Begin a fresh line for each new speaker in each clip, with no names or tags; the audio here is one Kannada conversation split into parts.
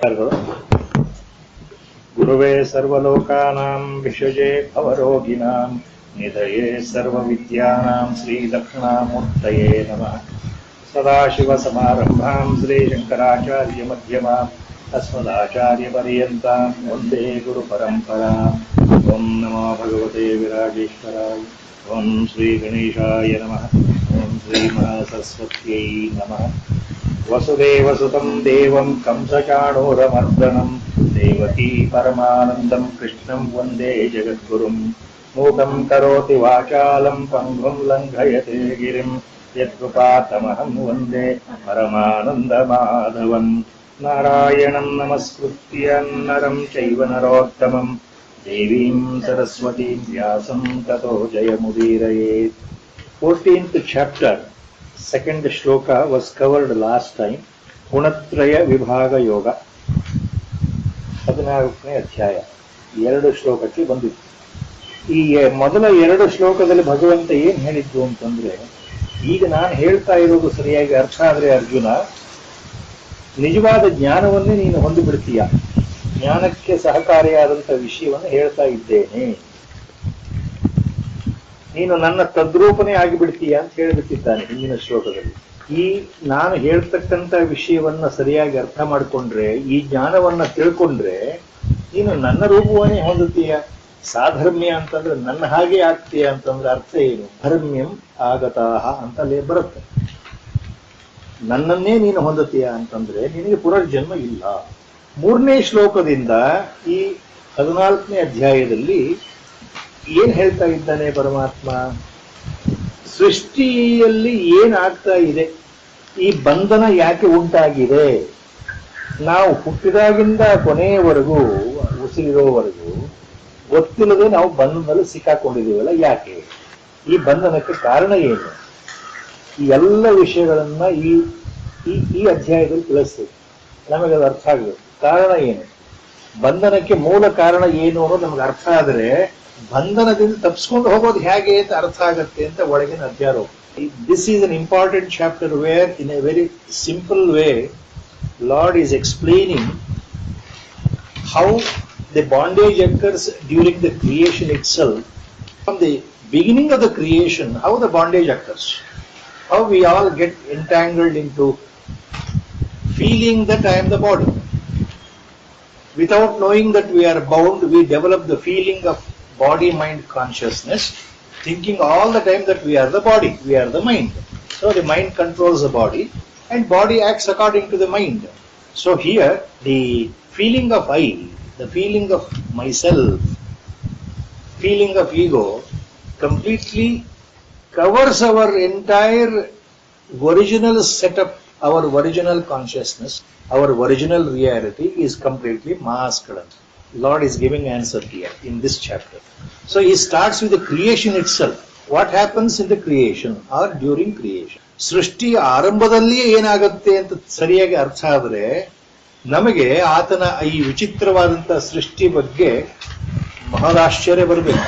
ನಮಸ್ಕಾರಗಳು. ಗುರುವೇ ಸರ್ವಲೋಕಾನಾಂ ವಿಷಜೇ ಭವರೋಗಿಣಾಂ ನಿಧಯೇ ಸರ್ವವಿದ್ಯಾನಾಂ ಶ್ರೀ ದಕ್ಷಿಣಾಮೂರ್ತಯೇ ನಮಃ. ಸದಾಶಿವಸಮಾರಂಭಾಂ ಶ್ರೀಶಂಕರಾಚಾರ್ಯ ಮಧ್ಯಮಾಂ ಅಸ್ಮದಾಚಾರ್ಯಪರ್ಯಂತಾಂ ವಂದೇ ಗುರುಪರಂಪರಾಂ. ಓಂ ನಮೋ ಭಗವತೆ ವಿರಾಜೇಶ್ವರಾಯ. ಓಂ ಶ್ರೀ ಗಣೇಶಾಯ ನಮಃ. ಓಂ ಶ್ರೀ ಮಹಾಸರಸ್ವತ್ಯೈ ನಮಃ. ವಸುದೇವಸುತಂ ದೇವಂ ಕಂಸಚಾಣೂರಮರ್ದನಂ ದೇವಕೀ ಪರಮಾನಂದಂ ಕೃಷ್ಣಂ ವಂದೇ ಜಗದ್ಗುರುಂ. ಮೂಕಂ ಕರೋತಿ ವಾಚಾಲಂ ಪಂಗುಂ ಲಂಘಯತೆ ಗಿರಿಂ ಯತ್ಕೃಪಾತಮಹಂ ವಂದೇ ಪರಮಾನಂದಮಾಧವಂ. ನಾರಾಯಣಂ ನಮಸ್ಕೃತ್ಯ ನರಂ ಚೈವ ನರೋತ್ತಮಂ ದೇವೀಂ ಸರಸ್ವತೀಂ ವ್ಯಾಸಂ ತತೋ ಜಯಮುದೀರಯೇತ್. 14th chapter, second shloka was covered last time. ಗುಣತ್ರಯ ವಿಭಾಗ ಯೋಗ 14ನೇ ಅಧ್ಯಾಯ 2 ಶ್ಲೋಕಕ್ಕೆ ಬಂದಿತ್ತು. ಈ ಮೊದಲ 2 ಶ್ಲೋಕದಲ್ಲಿ ಭಗವಂತ ಏನ್ ಹೇಳಿದ್ದು ಅಂತಂದ್ರೆ, ಈಗ ನಾನು ಹೇಳ್ತಾ ಇರೋದು ಸರಿಯಾಗಿ ಅರ್ಥ ಆದ್ರೆ ಅರ್ಜುನ, ನಿಜವಾದ ಜ್ಞಾನವನ್ನೇ ನೀನು ಹೊಂದಿಬಿಡ್ತೀಯ. ಜ್ಞಾನಕ್ಕೆ ಸಹಕಾರಿಯಾದಂಥ ವಿಷಯವನ್ನು ಹೇಳ್ತಾ ಇದ್ದೇನೆ, ನೀನು ನನ್ನ ತದ್ರೂಪನೇ ಆಗಿಬಿಡ್ತೀಯ ಅಂತ ಹೇಳಿಬಿಟ್ಟಿದ್ದಾನೆ ಹಿಂದಿನ ಶ್ಲೋಕದಲ್ಲಿ. ಈ ನಾನು ಹೇಳ್ತಕ್ಕಂಥ ವಿಷಯವನ್ನ ಸರಿಯಾಗಿ ಅರ್ಥ ಮಾಡಿಕೊಂಡ್ರೆ, ಈ ಜ್ಞಾನವನ್ನ ತಿಳ್ಕೊಂಡ್ರೆ ನೀನು ನನ್ನ ರೂಪವನ್ನೇ ಹೊಂದುತ್ತೀಯ. ಸಾಧರ್ಮ್ಯ ಅಂತಂದ್ರೆ ನನ್ನ ಹಾಗೆ ಆಗ್ತೀಯ ಅಂತಂದ್ರೆ ಅರ್ಥ ಏನು? ಧರ್ಮ್ಯಂ ಆಗತಾಹ ಅಂತಲೇ ಬರುತ್ತೆ. ನನ್ನನ್ನೇ ನೀನು ಹೊಂದುತ್ತೀಯ ಅಂತಂದ್ರೆ ನಿನಗೆ ಪುನರ್ಜನ್ಮ ಇಲ್ಲ. 3ನೇ ಶ್ಲೋಕದಿಂದ ಈ 14ನೇ ಅಧ್ಯಾಯದಲ್ಲಿ ಏನ್ ಹೇಳ್ತಾ ಇದ್ದಾನೆ ಪರಮಾತ್ಮ? ಸೃಷ್ಟಿಯಲ್ಲಿ ಏನಾಗ್ತಾ ಇದೆ, ಈ ಬಂಧನ ಯಾಕೆ ಉಂಟಾಗಿದೆ, ನಾವು ಹುಟ್ಟಿದಾಗಿಂದ ಕೊನೆಯವರೆಗೂ ಉಸಿರಿರೋವರೆಗೂ ಗೊತ್ತಿಲ್ಲದೆ ನಾವು ಬಂಧನದಲ್ಲಿ ಸಿಕ್ಕಾಕೊಂಡಿದ್ದೀವಲ್ಲ, ಯಾಕೆ? ಈ ಬಂಧನಕ್ಕೆ ಕಾರಣ ಏನು? ಈ ಎಲ್ಲ ವಿಷಯಗಳನ್ನ ಈ ಅಧ್ಯಾಯದಲ್ಲಿ ತಿಳಿಸ್ತದೆ. ನಮಗೆ ಅದು ಅರ್ಥ ಆಗಬೇಕು. ಕಾರಣ ಏನು, ಬಂಧನಕ್ಕೆ ಮೂಲ ಕಾರಣ ಏನು ಅನ್ನೋದು ನಮ್ಗೆ ಅರ್ಥ ಆದರೆ ಬಂಧನದಿಂದ ತಪ್ಪಿಸ್ಕೊಂಡು ಹೋಗೋದು ಹೇಗೆ ಅಂತ ಅರ್ಥ ಆಗತ್ತೆ ಅಂತ ಒಳಗಿನ ಅಧ್ಯಾರೋಪ. This is an important chapter where in a very simple way Lord is explaining how the bondage occurs during the creation itself. From the beginning of the creation, how the bondage occurs, how we all get entangled into feeling that I am the body. Without knowing that we are bound, we develop the feeling of body mind consciousness, thinking all the time that we are the body, we are the mind. So the mind controls the body and body acts according to the mind. So here the feeling of I, the feeling of myself, feeling of ego completely covers our entire original setup, our original consciousness, our original reality is completely masked. Lord is giving answer here in this chapter. So he starts with the creation itself. What happens in the creation or during creation? ಸೃಷ್ಟಿ ಆರಂಭದಲ್ಲಿಯೇ ಏನಾಗುತ್ತೆ ಅಂತ ಸರಿಯಾಗಿ ಅರ್ಥ ಆದರೆ ನಮಗೆ ಆತನ ಈ ವಿಚಿತ್ರವಾದಂತಹ ಸೃಷ್ಟಿ ಬಗ್ಗೆ ಮಹದಾಶ್ಚರ್ಯ ಬರಬೇಕು.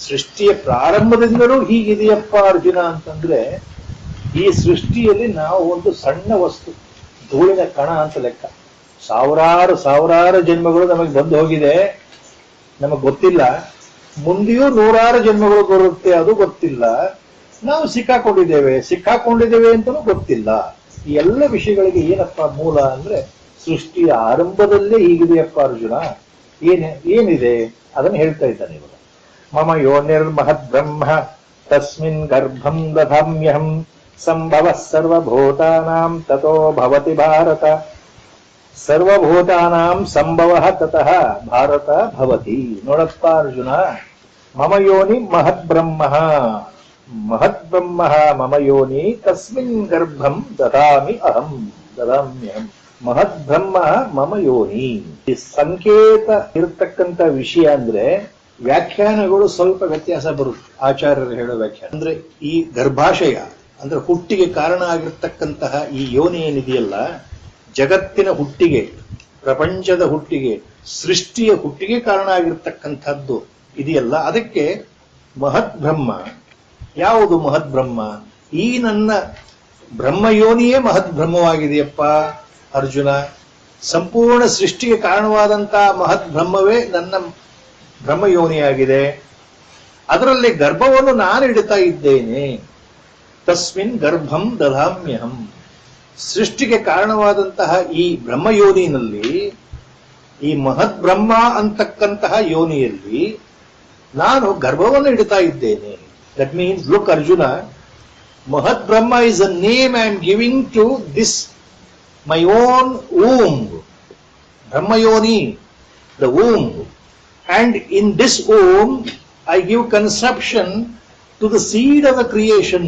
ಸೃಷ್ಟಿಯ ಪ್ರಾರಂಭದಿಂದಲೂ ಹೀಗಿದೆಯಪ್ಪ ಅರ್ಜುನ ಅಂತಂದ್ರೆ, ಈ ಸೃಷ್ಟಿಯಲ್ಲಿ ನಾವು ಒಂದು ಸಣ್ಣ ವಸ್ತು, ಧೂಳಿನ ಕಣ ಅಂತ ಲೆಕ್ಕ. ಸಾವಿರಾರು ಜನ್ಮಗಳು ನಮಗೆ ಬಂದು ಹೋಗಿದೆ, ನಮಗೆ ಗೊತ್ತಿಲ್ಲ. ಮುಂದೆಯೂ 100 ಜನ್ಮಗಳು ಬರುತ್ತೆ, ಅದು ಗೊತ್ತಿಲ್ಲ. ನಾವು ಸಿಕ್ಕಾಕೊಂಡಿದ್ದೇವೆ ಅಂತಲೂ ಗೊತ್ತಿಲ್ಲ. ಈ ಎಲ್ಲ ವಿಷಯಗಳಿಗೆ ಏನಪ್ಪ ಮೂಲ ಅಂದ್ರೆ, ಸೃಷ್ಟಿಯ ಆರಂಭದಲ್ಲೇ ಹೀಗಿದೆಯಪ್ಪ ಅರ್ಜುನ. ಏನಿದೆ ಅದನ್ನು ಹೇಳ್ತಾ ಇದ್ದಾನೆ ಇವಾಗ. ಮಮ ಯೋನಿರ್ಮಹದ್ ಬ್ರಹ್ಮ ತಸ್ಮಿನ್ ಗರ್ಭಂ ದಧಾಮ್ಯಹಂ ಸಂಭವ ಸರ್ವಭೂತಾನಾಂ ತತೋ ಭವತಿ ಭಾರತ. ಸರ್ವಭೂತಾನಾಂ ಸಂಭವ ತತಃ ಭಾರತ ಭವತಿ. ನೋಡಪ್ಪ ಅರ್ಜುನ, ಮಮ ಯೋನಿ ಮಹದ್ ಬ್ರಹ್ಮ ಮಮ ಯೋನಿ ತಸ್ಮಿನ್ ಗರ್ಭಂ ದದಾಮ್ಯಹಂ. ಮಹದ್ ಬ್ರಹ್ಮ ಮಮ ಯೋನಿ. ಈ ಸಂಕೇತ ಇರತಕ್ಕಂತ ವಿಷಯ ಅಂದ್ರೆ ವ್ಯಾಖ್ಯಾನಗಳು ಸ್ವಲ್ಪ ವ್ಯತ್ಯಾಸ ಬರುತ್ತೆ. ಆಚಾರ್ಯರು ಹೇಳೋ ವ್ಯಾಖ್ಯಾನ ಅಂದ್ರೆ, ಈ ಗರ್ಭಾಶಯ ಅಂದ್ರೆ ಹುಟ್ಟಿಗೆ ಕಾರಣ ಆಗಿರ್ತಕ್ಕಂತಹ ಈ ಯೋನಿ ಏನಿದೆಯಲ್ಲ, ಜಗತ್ತಿನ ಹುಟ್ಟಿಗೆ, ಪ್ರಪಂಚದ ಹುಟ್ಟಿಗೆ, ಸೃಷ್ಟಿಯ ಹುಟ್ಟಿಗೆ ಕಾರಣ ಆಗಿರ್ತಕ್ಕಂಥದ್ದು ಇದೆಯಲ್ಲ, ಅದಕ್ಕೆ ಮಹದ್ ಬ್ರಹ್ಮ. ಯಾವುದು ಮಹದ್ ಬ್ರಹ್ಮ? ಈ ನನ್ನ ಬ್ರಹ್ಮಯೋನಿಯೇ ಮಹದ್ ಬ್ರಹ್ಮವಾಗಿದೆಯಪ್ಪ. ಅರ್ಜುನ. ಸಂಪೂರ್ಣ ಸೃಷ್ಟಿಗೆ ಕಾರಣವಾದಂತಹ ಮಹತ್ ಬ್ರಹ್ಮವೇ ನನ್ನ ಬ್ರಹ್ಮಯೋನಿಯಾಗಿದೆ. ಅದರಲ್ಲಿ ಗರ್ಭವನ್ನು ನಾನು ಇಡ್ತಾ ಇದ್ದೇನೆ. ತಸ್ಮಿನ್ ಗರ್ಭಂ ದಧಾಮ್ಯಹಂ. ಸೃಷ್ಟಿಗೆ ಕಾರಣವಾದಂತಹ ಈ ಬ್ರಹ್ಮಯೋನಿನಲ್ಲಿ, ಈ ಮಹತ್ ಬ್ರಹ್ಮ ಅಂತಕ್ಕಂತಹ ಯೋನಿಯಲ್ಲಿ ನಾನು ಗರ್ಭವನ್ನು ಇಡ್ತಾ ಇದ್ದೇನೆ. ದಟ್ ಮೀನ್ಸ್, ಲುಕ್ ಅರ್ಜುನ, ಮಹತ್ ಬ್ರಹ್ಮ is a name I am giving to this my own womb. ಬ್ರಹ್ಮಯೋನಿ, the womb. And in this womb, I give conception to the seed of the creation.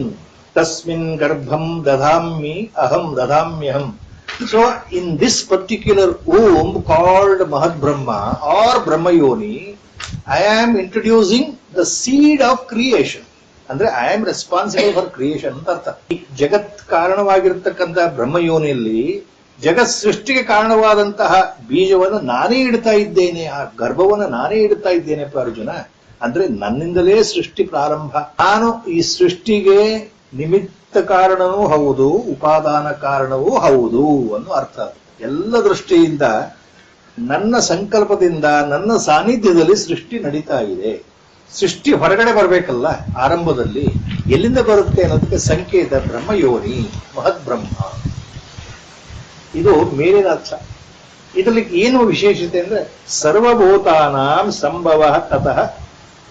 Tasmin garbham dadhammi aham dadhamyaham. So, in this particular womb called Mahad Brahma or Brahma Yoni, I am introducing the seed of creation. ಅಂದ್ರೆ I am responsible for creation ಅಂತ ಅರ್ಥ. ಜಗತ್ ಕಾರಣವಾಗಿರ್ತಕ್ಕಂಥ ಬ್ರಹ್ಮಯೋನಿಯಲ್ಲಿ ಜಗತ್ ಸೃಷ್ಟಿಗೆ ಕಾರಣವಾದಂತಹ ಬೀಜವನ್ನು ನಾನೇ ಇಡ್ತಾ ಇದ್ದೇನೆ, ಆ ಗರ್ಭವನ್ನು ನಾನೇ ಇಡ್ತಾ ಇದ್ದೇನೆ ಅರ್ಜುನ. ಅಂದ್ರೆ ನನ್ನಿಂದಲೇ ಸೃಷ್ಟಿ ಪ್ರಾರಂಭ. ನಾನು ಈ ಸೃಷ್ಟಿಗೆ ನಿಮಿತ್ತ ಕಾರಣವೂ ಹೌದು, ಉಪಾದಾನ ಕಾರಣವೂ ಹೌದು ಅನ್ನೋ ಅರ್ಥ. ಎಲ್ಲ ದೃಷ್ಟಿಯಿಂದ ನನ್ನ ಸಂಕಲ್ಪದಿಂದ, ನನ್ನ ಸಾನ್ನಿಧ್ಯದಲ್ಲಿ ಸೃಷ್ಟಿ ನಡೀತಾ ಇದೆ. ಸೃಷ್ಟಿ ಹೊರಗಡೆ ಬರಬೇಕಲ್ಲ ಆರಂಭದಲ್ಲಿ, ಎಲ್ಲಿಂದ ಬರುತ್ತೆ ಅನ್ನೋದಕ್ಕೆ ಸಂಕೇತ ಬ್ರಹ್ಮಯೋನಿ, ಮಹದ್ ಬ್ರಹ್ಮ. ಇದು ಮೇಲಿನ ಅರ್ಥ. ಇದರಲ್ಲಿ ಏನು ವಿಶೇಷತೆ ಅಂದ್ರೆ, ಸರ್ವಭೂತಾನಾಂ ಸಂಭವ ತತಃ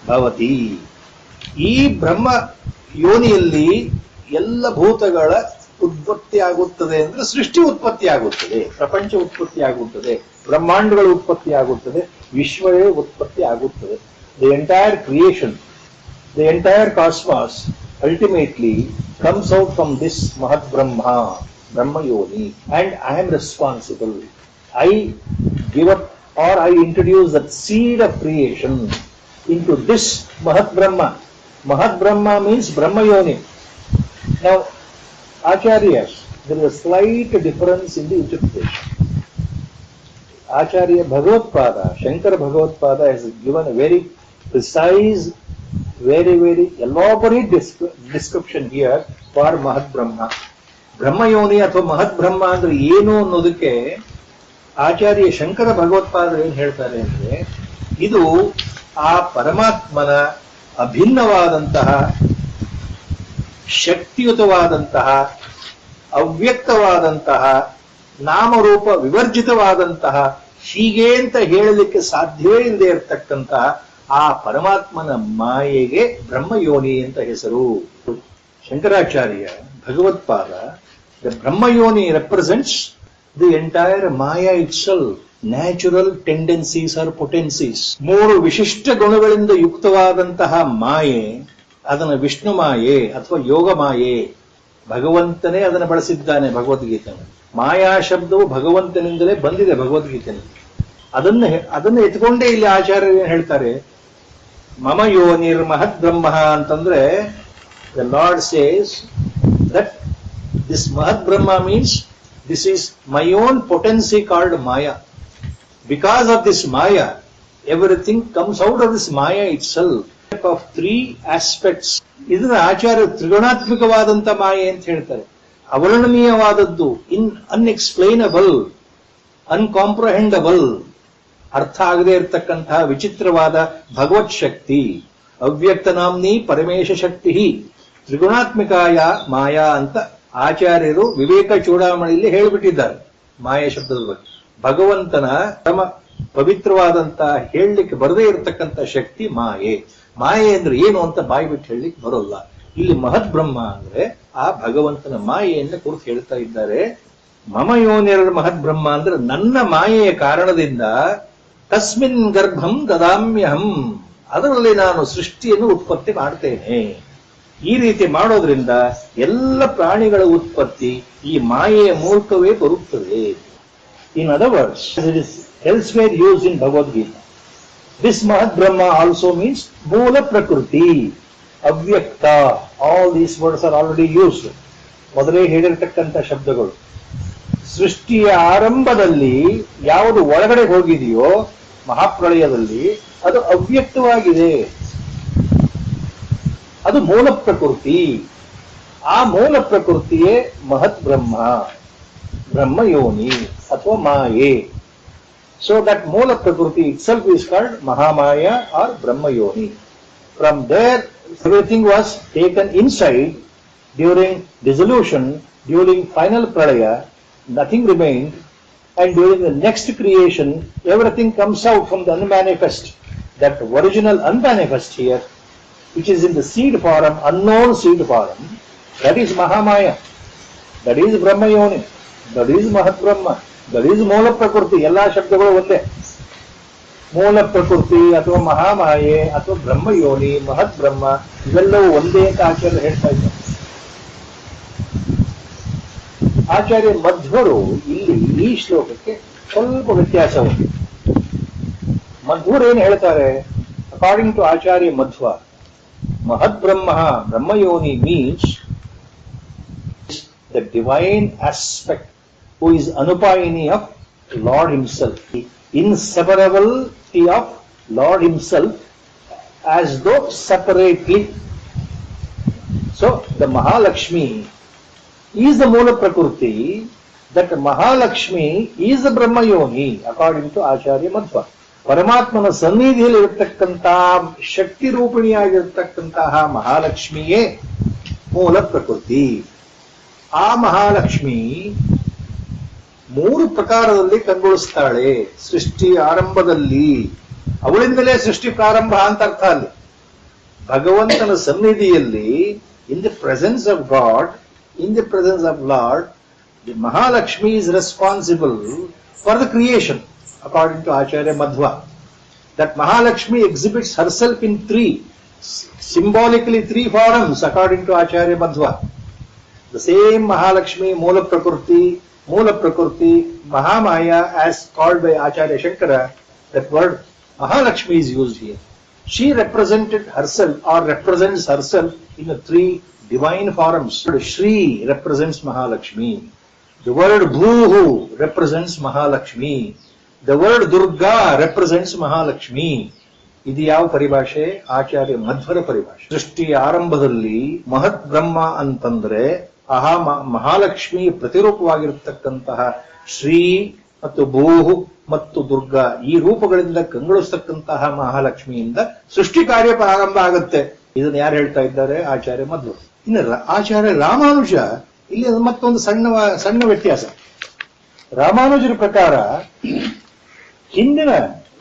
ಭವತಿ. ಈ ಬ್ರಹ್ಮ ಯೋನಿಯಲ್ಲಿ ಎಲ್ಲ ಭೂತಗಳ ಉತ್ಪತ್ತಿ ಆಗುತ್ತದೆ. ಅಂದ್ರೆ ಸೃಷ್ಟಿ ಉತ್ಪತ್ತಿ ಆಗುತ್ತದೆ, ಪ್ರಪಂಚ ಉತ್ಪತ್ತಿ ಆಗುತ್ತದೆ, ಬ್ರಹ್ಮಾಂಡಗಳ ಉತ್ಪತ್ತಿ ಆಗುತ್ತದೆ, ವಿಶ್ವವೇ ಉತ್ಪತ್ತಿ ಆಗುತ್ತದೆ. The entire creation, the entire cosmos ultimately comes out from this Mahat Brahma, Brahma Yoni, and I am responsible. I give up or I introduce that seed of creation into this Mahat Brahma. Mahat Brahma means Brahma Yoni. Now, Acharyas, there is a slight difference in the interpretation. Acharya Bhagavad-pada, Shankara Bhagavad-pada has given a very precise, very elaborate description here for Mahat Brahma. ಬ್ರಹ್ಮಯೋನಿ ಅಥವಾ ಮಹತ್ ಬ್ರಹ್ಮ ಅಂದ್ರೆ ಏನು ಅನ್ನೋದಕ್ಕೆ ಆಚಾರ್ಯ ಶಂಕರ ಭಗವತ್ಪಾದರು ಏನ್ ಹೇಳ್ತಾರೆ ಅಂದ್ರೆ, ಇದು ಆ ಪರಮಾತ್ಮನ ಅಭಿನ್ನವಾದಂತಹ, ಶಕ್ತಿಯುತವಾದಂತಹ, ಅವ್ಯಕ್ತವಾದಂತಹ, ನಾಮರೂಪ ವಿವರ್ಜಿತವಾದಂತಹ, ಹೀಗೆ ಅಂತ ಹೇಳಲಿಕ್ಕೆ ಸಾಧ್ಯವೇ ಇಲ್ಲದೆ ಇರತಕ್ಕಂತಹ ಆ ಪರಮಾತ್ಮನ ಮಾಯೆಗೆ ಬ್ರಹ್ಮಯೋನಿ ಅಂತ ಹೆಸರು. Shankaracharya Bhagavatpada, the Brahma Yoni represents the entire Maya itself, natural tendencies or potencies. ಮೂರು ವಿಶಿಷ್ಟ ಗುಣಗಳಿಂದ ಯುಕ್ತವಾದಂತಹ ಮಾಯೆ, ಅದನ್ನು ವಿಷ್ಣು ಮಾಯೆ ಅಥವಾ ಯೋಗ ಮಾಯೆ. ಭಗವಂತನೇ ಅದನ್ನು ಬಳಸಿದ್ದಾನೆ ಭಗವದ್ಗೀತೆಯನ್ನು. ಮಾಯಾ ಶಬ್ದವು ಭಗವಂತನಿಂದಲೇ ಬಂದಿದೆ ಭಗವದ್ಗೀತೆಯಲ್ಲಿ. ಅದನ್ನು ಎತ್ಕೊಂಡೇ ಇಲ್ಲಿ ಆಚಾರ್ಯರು ಏನ್ ಹೇಳ್ತಾರೆ, ಮಮ ಯೋನಿರ್ ಮಹದ್ ಬ್ರಹ್ಮ ಅಂತಂದ್ರೆ, the Lord says that this Mahat Brahma means this is my own potency called Maya. Because of this Maya, everything comes out of this Maya itself. Of three aspects. ಇದನ್ನ ಆಚಾರ್ಯ ತ್ರಿಗುಣಾತ್ಮಕವಾದಂತ ಮಾಯೆ ಅಂತ ಹೇಳ್ತಾರೆ. ಅವರ್ಣನೀಯವಾದದ್ದು, ಅನ್ಎಕ್ಸ್ಪ್ಲೈನಬಲ್, ಅನ್ಕಾಂಪ್ರಹೆಂಡಬಲ್, ಅರ್ಥ ಆಗದೆ ಇರತಕ್ಕಂತಹ ವಿಚಿತ್ರವಾದ ಭಗವತ್ ಶಕ್ತಿ. ಅವ್ಯಕ್ತ ನಾಮ್ನಿ ಪರಮೇಶ ಶಕ್ತಿ ತ್ರಿಗುಣಾತ್ಮಿಕಾಯ ಮಾಯಾ ಅಂತ ಆಚಾರ್ಯರು ವಿವೇಕ ಚೂಡಾಮಣಿಯಲ್ಲಿ ಹೇಳಿಬಿಟ್ಟಿದ್ದಾರೆ. ಮಾಯಾ ಶಬ್ದದ ಬಗ್ಗೆ ಭಗವಂತನ ತಮ್ಮ ಪವಿತ್ರವಾದಂತಹ ಹೇಳಲಿಕ್ಕೆ ಬರದೇ ಇರತಕ್ಕಂಥ ಶಕ್ತಿ ಮಾಯೆ. ಮಾಯೆ ಅಂದ್ರೆ ಏನು ಅಂತ ಬಾಯಿ ಬಿಟ್ಟು ಹೇಳಲಿಕ್ಕೆ ಬರೋಲ್ಲ. ಇಲ್ಲಿ ಮಹತ್ ಬ್ರಹ್ಮ ಅಂದ್ರೆ ಆ ಭಗವಂತನ ಮಾಯೆಯನ್ನು ಕುರಿತು ಹೇಳ್ತಾ ಇದ್ದಾರೆ. ಮಮ ಯೋನಿರ್ ಮಹತ್ ಬ್ರಹ್ಮ ಅಂದ್ರೆ ನನ್ನ ಮಾಯೆಯ ಕಾರಣದಿಂದ ತಸ್ಮಿನ್ ಗರ್ಭಂ ದದಾಮ್ಯಹಂ, ಅದರಲ್ಲಿ ನಾನು ಸೃಷ್ಟಿಯನ್ನು ಉತ್ಪತ್ತಿ ಮಾಡ್ತೇನೆ. ಈ ರೀತಿ ಮಾಡೋದ್ರಿಂದ ಎಲ್ಲ ಪ್ರಾಣಿಗಳ ಉತ್ಪತ್ತಿ ಈ ಮಾಯೆಯ ಮೂಲಕವೇ ಬರುತ್ತದೆ. ಇನ್ other words, it is elsewhere use in Bhagavad Gita. This ಮಹತ್ ಬ್ರಹ್ಮ ಆಲ್ಸೋ ಮೀನ್ಸ್ ಮೂಲ ಪ್ರಕೃತಿ, ಅವ್ಯಕ್ತ. All these words are already used. ಮೊದಲೇ ಹೇಳಿರತಕ್ಕಂಥ ಶಬ್ದಗಳು. ಸೃಷ್ಟಿಯ ಆರಂಭದಲ್ಲಿ ಯಾವುದು ಒಳಗಡೆ ಹೋಗಿದೆಯೋ ಮಹಾಪ್ರಳಯದಲ್ಲಿ, ಅದು ಅವ್ಯಕ್ತವಾಗಿದೆ. ಅದು ಮೂಲ ಪ್ರಕೃತಿ. ಆ ಮೂಲ ಪ್ರಕೃತಿಯೇ ಮಹತ್ ಬ್ರಹ್ಮ. Brahma Yoni athwa Maye. So that Moola Prakriti itself is called Mahamaya or Brahma Yoni. From there, everything was taken inside during dissolution, during final Pralaya, nothing remained, and during the next creation, everything comes out from the unmanifest. That original unmanifest here, which is in the seed form, unknown seed form, that is Mahamaya, that is Brahma Yoni, that is Mahat Brahma, that is Moola Prakriti. ಎಲ್ಲ ಶಬ್ದಗಳು ಒಂದೇ. ಮೂಲ ಪ್ರಕೃತಿ ಅಥವಾ ಮಹಾಮಾಯೆ ಅಥವಾ ಬ್ರಹ್ಮ ಯೋನಿ, ಮಹತ್ ಬ್ರಹ್ಮ, ಇವೆಲ್ಲವೂ ಒಂದೇ ಅಂತ ಆಚಾರ್ಯ ಹೇಳ್ತಾ ಇದ್ದಾರೆ. ಆಚಾರ್ಯ ಮಧ್ವರು ಇಲ್ಲಿ ಈ ಶ್ಲೋಕಕ್ಕೆ ಸ್ವಲ್ಪ ವ್ಯತ್ಯಾಸ ಉಂಟು. ಮಧ್ವರು ಏನು ಹೇಳ್ತಾರೆ? ಅಕಾರ್ಡಿಂಗ್ ಟು ಆಚಾರ್ಯ ಮಧ್ವ, ಮಹದ್ ಬ್ರಹ್ಮ ಬ್ರಹ್ಮಯೋನಿ means the divine aspect who is Anupayini of Lord Himself, the inseparability of Lord Himself as though separately. So the Mahalakshmi is the Moola Prakriti, that Mahalakshmi is the Brahma Yoni according to Acharya Madhva. ಪರಮಾತ್ಮನ ಸನ್ನಿಧಿಯಲ್ಲಿ ಇರತಕ್ಕಂತಹ ಶಕ್ತಿ ರೂಪಿಣಿಯಾಗಿರ್ತಕ್ಕಂತಹ ಮಹಾಲಕ್ಷ್ಮಿಯೇ ಮೂಲ ಪ್ರಕೃತಿ. ಆ ಮಹಾಲಕ್ಷ್ಮಿ ಮೂರು ಪ್ರಕಾರದಲ್ಲಿ ಕಂಗೊಳಿಸ್ತಾಳೆ. ಸೃಷ್ಟಿ ಆರಂಭದಲ್ಲಿ ಅವಳಿಂದಲೇ ಸೃಷ್ಟಿ ಪ್ರಾರಂಭ ಅಂತ ಅರ್ಥ. ಅಲ್ಲಿ ಭಗವಂತನ ಸನ್ನಿಧಿಯಲ್ಲಿ, in the presence of God, in the presence of Lord, the Mahalakshmi is responsible for the creation according to Acharya Madhva. That Mahalakshmi exhibits herself in symbolically three forms according to Acharya Madhva. The same Mahalakshmi, Moola Prakriti, Mahamaya as called by Acharya Shankara, that word Mahalakshmi is used here. She represented herself or represents herself in the three divine forms. The word Shri represents Mahalakshmi. The word Bhuhu represents Mahalakshmi. The word Durga represents Mahalakshmi. ಇದು ಯಾವ ಪರಿಭಾಷೆ? ಆಚಾರ್ಯ ಮಧ್ವರ ಪರಿಭಾಷೆ. ಸೃಷ್ಟಿ ಆರಂಭದಲ್ಲಿ ಮಹತ್ ಬ್ರಹ್ಮ ಅಂತಂದ್ರೆ ಆಹಾ ಮಹಾಲಕ್ಷ್ಮಿ ಪ್ರತಿರೂಪವಾಗಿರತಕ್ಕಂತಹ ಶ್ರೀ ಮತ್ತು ಭೂಹು ಮತ್ತು ದುರ್ಗಾ ಈ ರೂಪಗಳಿಂದ ಕಂಗೊಳಿಸ್ತಕ್ಕಂತಹ ಮಹಾಲಕ್ಷ್ಮಿಯಿಂದ ಸೃಷ್ಟಿ ಕಾರ್ಯ ಪ್ರಾರಂಭ ಆಗುತ್ತೆ. ಇದನ್ನ ಯಾರು ಹೇಳ್ತಾ ಇದ್ದಾರೆ? ಆಚಾರ್ಯ ಮಧ್ವ. ಇನ್ನು ಆಚಾರ್ಯ ರಾಮಾನುಜ ಇಲ್ಲಿ ಮತ್ತೊಂದು ಸಣ್ಣ ವ್ಯತ್ಯಾಸ. ರಾಮಾನುಜರ ಪ್ರಕಾರ ಹಿಂದಿನ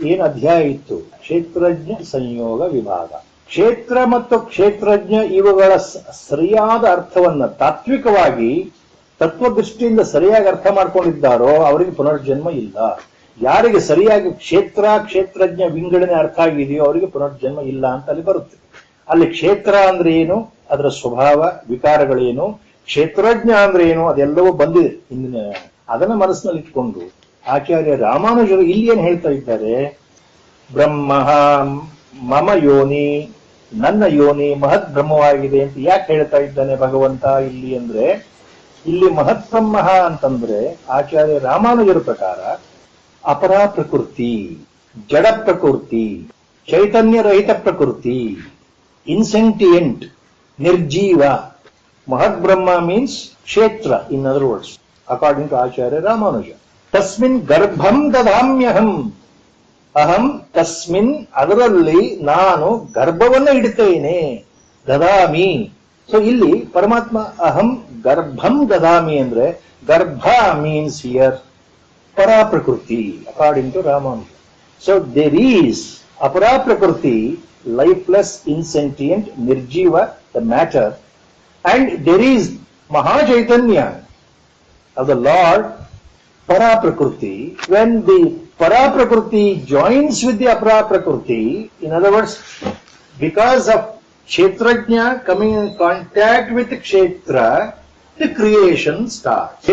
ಏನು ಅಧ್ಯಾಯ ಇತ್ತು, ಕ್ಷೇತ್ರಜ್ಞ ಸಂಯೋಗ ವಿಭಾಗ, ಕ್ಷೇತ್ರ ಮತ್ತು ಕ್ಷೇತ್ರಜ್ಞ ಇವುಗಳ ಸರಿಯಾದ ಅರ್ಥವನ್ನ ತಾತ್ವಿಕವಾಗಿ ತತ್ವದೃಷ್ಟಿಯಿಂದ ಸರಿಯಾಗಿ ಅರ್ಥ ಮಾಡ್ಕೊಂಡಿದ್ದಾರೋ ಅವರಿಗೆ ಪುನರ್ಜನ್ಮ ಇಲ್ಲ. ಯಾರಿಗೆ ಸರಿಯಾಗಿ ಕ್ಷೇತ್ರಜ್ಞ ವಿಂಗಡಣೆ ಅರ್ಥ ಆಗಿದೆಯೋ ಅವರಿಗೆ ಪುನರ್ಜನ್ಮ ಇಲ್ಲ ಅಂತ ಅಲ್ಲಿ ಬರುತ್ತೆ. ಅಲ್ಲಿ ಕ್ಷೇತ್ರ ಅಂದ್ರೆ ಏನು, ಅದರ ಸ್ವಭಾವ ವಿಕಾರಗಳೇನು, ಕ್ಷೇತ್ರಜ್ಞ ಅಂದ್ರೆ ಏನು, ಅದೆಲ್ಲವೂ ಬಂದಿದೆ ಹಿಂದಿನ. ಅದನ್ನ ಮನಸ್ಸಿನಲ್ಲಿ ಇಟ್ಕೊಂಡು ಆಚಾರ್ಯ ರಾಮಾನುಜರು ಇಲ್ಲಿ ಏನ್ ಹೇಳ್ತಾ ಇದ್ದಾರೆ? ಬ್ರಹ್ಮ ಮಮ ಯೋನಿ, ನನ್ನ ಯೋನಿ ಮಹತ್ ಬ್ರಹ್ಮವಾಗಿದೆ ಅಂತ ಯಾಕೆ ಹೇಳ್ತಾ ಇದ್ದಾನೆ ಭಗವಂತ ಇಲ್ಲಿ ಅಂದ್ರೆ, ಇಲ್ಲಿ ಮಹತ್ ಬ್ರಹ್ಮ ಅಂತಂದ್ರೆ ಆಚಾರ್ಯ ರಾಮಾನುಜರ ಪ್ರಕಾರ ಅಪರಾ ಪ್ರಕೃತಿ, ಜಡ ಪ್ರಕೃತಿ, ಚೈತನ್ಯ ರಹಿತ ಪ್ರಕೃತಿ, ಇನ್ಸೆಂಟಿಯೆಂಟ್, ನಿರ್ಜೀವ. ಮಹತ್ ಬ್ರಹ್ಮ ಮೀನ್ಸ್ ಕ್ಷೇತ್ರ, in other words according to Acharya Ramanuja. ತಸ್ಮಿನ್ ಗರ್ಭಂ ದದಾಮ್ಯಹಂ, ಅಹಂ ತಸ್ಮಿನ್ ಅದರಲ್ಲಿ ನಾನು ಗರ್ಭವನ್ನ ಇಡ್ತೇನೆ, ದದಾಮಿ. ಸೊ ಇಲ್ಲಿ ಪರಮಾತ್ಮ ಅಹಂ ಗರ್ಭಂ ದದಾಮಿ ಅಂದ್ರೆ ಗರ್ಭ ಮೀನ್ಸ್ ಹಿಯರ್ ಪರಾ ಪ್ರಕೃತಿ according to Ramanuja. So there is ಅಪರಾ ಪ್ರಕೃತಿ, ಲೈಫ್ಲೆಸ್, ಇನ್ಸೆಂಟಿಯೆಂಟ್, ನಿರ್ಜೀವ, the matter, and there is ಮಹಾಚೈತನ್ಯ of the Lord para prakriti. When the para prakriti joins with the apara prakriti, in other words, because of kshetrajna coming in contact with the kshetra, the creation starts.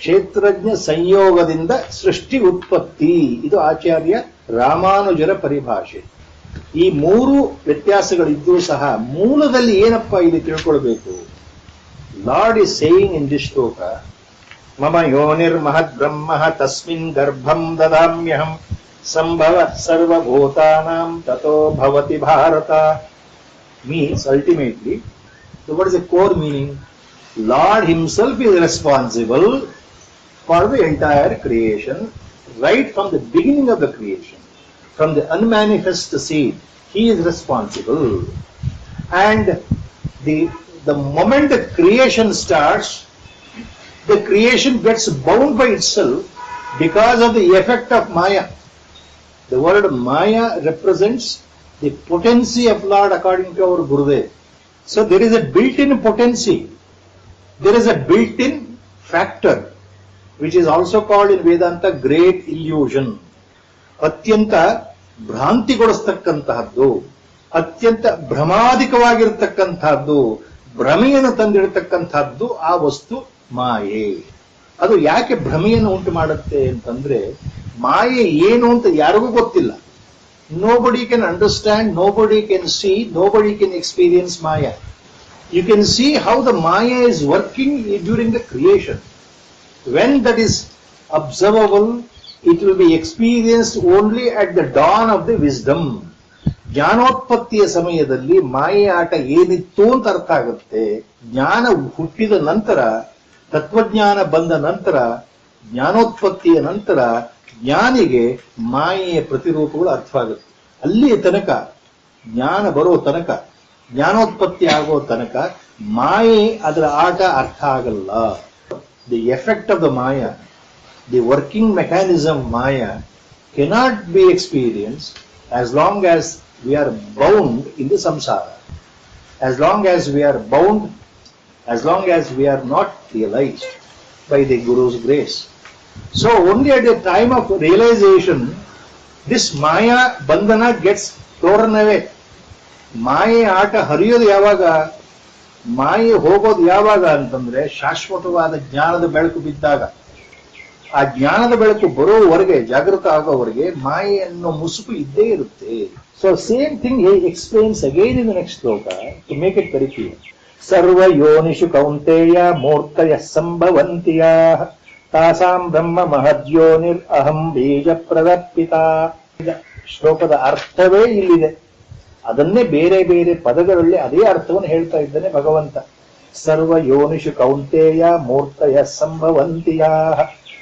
kshetrajna ಸಂಯೋಗದಿಂದ ಸೃಷ್ಟಿ ಉತ್ಪತ್ತಿ. ಇದು ಆಚಾರ್ಯ ರಾಮಾನುಜರ ಪರಿಭಾಷೆ. ಈ ಮೂರು ವ್ಯತ್ಯಾಸಗಳಿದ್ದೂ ಸಹ ಮೂಲದಲ್ಲಿ ಏನಪ್ಪಾ ಇಲ್ಲಿ ತಿಳ್ಕೊಳ್ಬೇಕು? Lord is saying in this ಶ್ಲೋಕ, ಮಮ ಯೋನಿರ್ ಮಹದ್ ಬ್ರಹ್ಮ ತಸ್ಮಿನ್ ಗರ್ಭಂ ದದಾಮ್ಯಹಂ ಸಂಭವ ಸರ್ವಭೂತಾನಾಂ ತತೋ ಭವತಿ Bharat. Means ultimately, so what is the core meaning? Lord himself is responsible for the entire creation, right from the beginning of the creation, from the unmanifest seed. He is responsible. And the moment the creation starts, the creation gets bound by itself because of the effect of Maya. The word Maya represents the potency of Lord according to our Gurudev. So there is a built-in potency. There is a built-in factor, which is also called in Vedanta great illusion. ಅತ್ಯಂತ ಭ್ರಾಂತಿಗೊಳಿಸ್ತಕ್ಕಂತಹದ್ದು, ಅತ್ಯಂತ ಭ್ರಮಾಧಿಕವಾಗಿರತಕ್ಕಂತಹದ್ದು, ಭ್ರಮೆಯನ್ನು ತಂದಿರತಕ್ಕಂತಹದ್ದು ಆ ವಸ್ತು ಮಾಯೆ. ಅದು ಯಾಕೆ ಭ್ರಮೆಯನ್ನು ಉಂಟು ಮಾಡುತ್ತೆ ಅಂತಂದ್ರೆ, ಮಾಯೆ ಏನು ಅಂತ ಯಾರಿಗೂ ಗೊತ್ತಿಲ್ಲ. Nobody can understand, nobody can see, nobody can experience Maya. You can see how the Maya is working during the creation. When that is observable, it will be experienced only at the dawn of the wisdom. ಜ್ಞಾನೋತ್ಪತ್ತಿಯ ಸಮಯದಲ್ಲಿ ಮಾಯೆ ಆಟ ಏನಿತ್ತು ಅಂತ ಅರ್ಥ ಆಗುತ್ತೆ. ಜ್ಞಾನ ಹುಟ್ಟಿದ ನಂತರ, ತತ್ವಜ್ಞಾನ ಬಂದ ನಂತರ, ಜ್ಞಾನೋತ್ಪತ್ತಿಯ ನಂತರ ಜ್ಞಾನಿಗೆ ಮಾಯೆಯ ಪ್ರತಿರೂಪಗಳು ಅರ್ಥವಾಗುತ್ತೆ. ಅಲ್ಲಿಯ ತನಕ, ಜ್ಞಾನ ಬರೋ ತನಕ, ಜ್ಞಾನೋತ್ಪತ್ತಿ ಆಗೋ ತನಕ ಮಾಯೆ ಅದರ ಆಟ ಅರ್ಥ ಆಗಲ್ಲ. The effect of the Maya, the working mechanism Maya cannot be experienced as long as we are bound in the samsara, as long as we are bound, as long as we are not realized by the Guru's grace. So only at the time of realization, this Maya bandhana gets torn away. ಮಾಯೆ ಆಟ ಹರಿಯೋದು ಯಾವಾಗ, ಮಾಯೆ ಹೋಗೋದು ಯಾವಾಗ ಅಂತಂದ್ರೆ, ಶಾಶ್ವತವಾದ ಜ್ಞಾನದ ಬೆಳಕು ಬಿದ್ದಾಗ. ಆ ಜ್ಞಾನದ ಬೆಳಕು ಬರೋವರೆಗೆ, ಜಾಗೃತ ಆಗೋವರೆಗೆ ಮಾಯೆ ಅನ್ನೋ ಮುಸುಕು ಇದ್ದೇ ಇರುತ್ತೆ. So same thing he explains again in the next ಶ್ಲೋಕ to make it very clear. ಸರ್ವ ಯೋನಿಷು ಕೌಂತೆಯ ಮೂರ್ತಯ ಸಂಭವಂತಿಯ ತಾಸಾಂ ಬ್ರಹ್ಮ ಮಹದ್ಯೋನಿರ್ ಅಹಂ ಬೀಜ ಪ್ರದರ್ಪಿತ. ಶ್ಲೋಕದ ಅರ್ಥವೇ ಇಲ್ಲಿದೆ. ಅದನ್ನೇ ಬೇರೆ ಬೇರೆ ಪದಗಳಲ್ಲಿ ಅದೇ ಅರ್ಥವನ್ನು ಹೇಳ್ತಾ ಇದ್ದಾನೆ ಭಗವಂತ. ಸರ್ವ ಯೋನಿಷು ಕೌಂತೆಯ ಮೂರ್ತಯ ಸಂಭವಂತಿಯ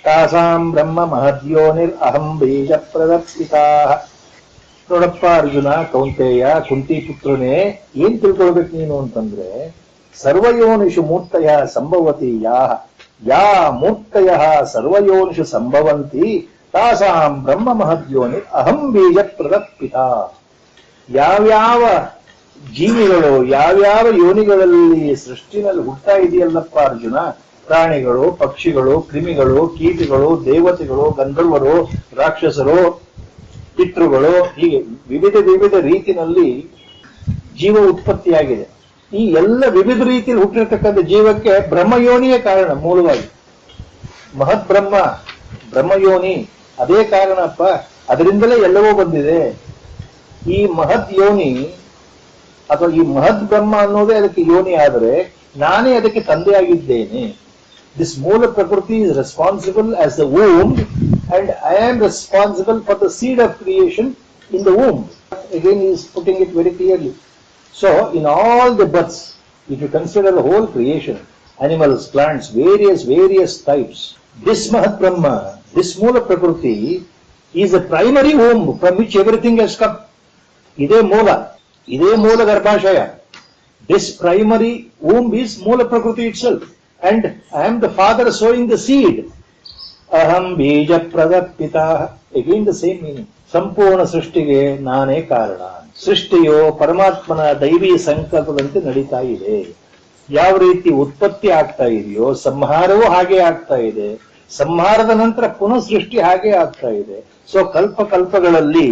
ತಾಸಾಂ ಬ್ರಹ್ಮ ಮಹದ್ಯೋನಿರ್ ಅಹಂ ಬೀಜ ಪ್ರದರ್ಪಿತ. ನೋಡಪ್ಪ ಅರ್ಜುನ, ಕೌಂತೆಯ, ಕುಂತಿ ಪುತ್ರನೇ, ಏನ್ ತಿಳ್ಕೊಳ್ಬೇಕು ನೀನು ಅಂತಂದ್ರೆ, ಸರ್ವಯೋನಿಷು ಮೂರ್ತಯ ಸಂಭವತಿ ಯಾ ಮೂರ್ತಯ ಸರ್ವಯೋನಿಷು ಸಂಭವಂತಿ ತಾಸಾಂ ಬ್ರಹ್ಮ ಮಹದ್ಯೋನಿರ್ ಅಹಂ ಬೀಜ ಪ್ರದರ್ಪಿತ. ಯಾವ್ಯಾವ ಜೀವಿಗಳು ಯಾವ್ಯಾವ ಯೋನಿಗಳಲ್ಲಿ ಸೃಷ್ಟಿನಲ್ಲಿ ಹುಟ್ಟಾ ಇದೆಯಲ್ಲಪ್ಪ ಅರ್ಜುನ, ಪ್ರಾಣಿಗಳು, ಪಕ್ಷಿಗಳು, ಕ್ರಿಮಿಗಳು, ಕೀಟಗಳು, ದೇವತೆಗಳು, ಗಂಧರ್ವರು, ರಾಕ್ಷಸರು, ಪಿತೃಗಳು, ಹೀಗೆ ವಿವಿಧ ವಿವಿಧ ರೀತಿಯಲ್ಲಿ ಜೀವ ಉತ್ಪತ್ತಿಯಾಗಿದೆ. ಈ ಎಲ್ಲ ವಿವಿಧ ರೀತಿಯಲ್ಲಿ ಹುಟ್ಟಿರ್ತಕ್ಕಂಥ ಜೀವಕ್ಕೆ ಬ್ರಹ್ಮಯೋನಿಯೇ ಕಾರಣ. ಮೂಲವಾಗಿ ಮಹದ್ ಬ್ರಹ್ಮ, ಬ್ರಹ್ಮಯೋನಿ ಅದೇ ಕಾರಣಪ್ಪ. ಅದರಿಂದಲೇ ಎಲ್ಲವೂ ಬಂದಿದೆ. ಈ ಮಹದ್ ಯೋನಿ ಅಥವಾ ಈ ಮಹದ್ ಬ್ರಹ್ಮ ಅನ್ನೋದೇ ಅದಕ್ಕೆ ಯೋನಿ ಆದರೆ, ನಾನೇ ಅದಕ್ಕೆ ತಂದೆಯಾಗಿದ್ದೇನೆ. This Moola Prakriti is responsible as the womb, and I am responsible for the seed of creation in the womb. Again, he is putting it very clearly. So, in all the births, if you consider the whole creation, animals, plants, various types, this Mahat Brahma, this Moola Prakriti is the primary womb from which everything has come. Ide Moola Garbhashaya. This primary womb is Moola Prakriti itself. And I am the father sowing the seed. Aham bija pradapita. Again the same meaning. ಸಂಪೂರ್ಣ ಸೃಷ್ಟಿಗೆ ನಾನೇ ಕಾರಣ. ಸೃಷ್ಟಿಯು ಪರಮಾತ್ಮನ ದೈವಿ ಸಂಕಲ್ಪದಂತೆ ನಡೀತಾ ಇದೆ. ಯಾವ ರೀತಿ ಉತ್ಪತ್ತಿ ಆಗ್ತಾ ಇದೆಯೋ ಸಂಹಾರವೂ ಹಾಗೆ ಆಗ್ತಾ ಇದೆ. ಸಂಹಾರದ ನಂತರ ಪುನಃ ಸೃಷ್ಟಿ ಹಾಗೆ ಆಗ್ತಾ ಇದೆ. ಸೊ ಕಲ್ಪಗಳಲ್ಲಿ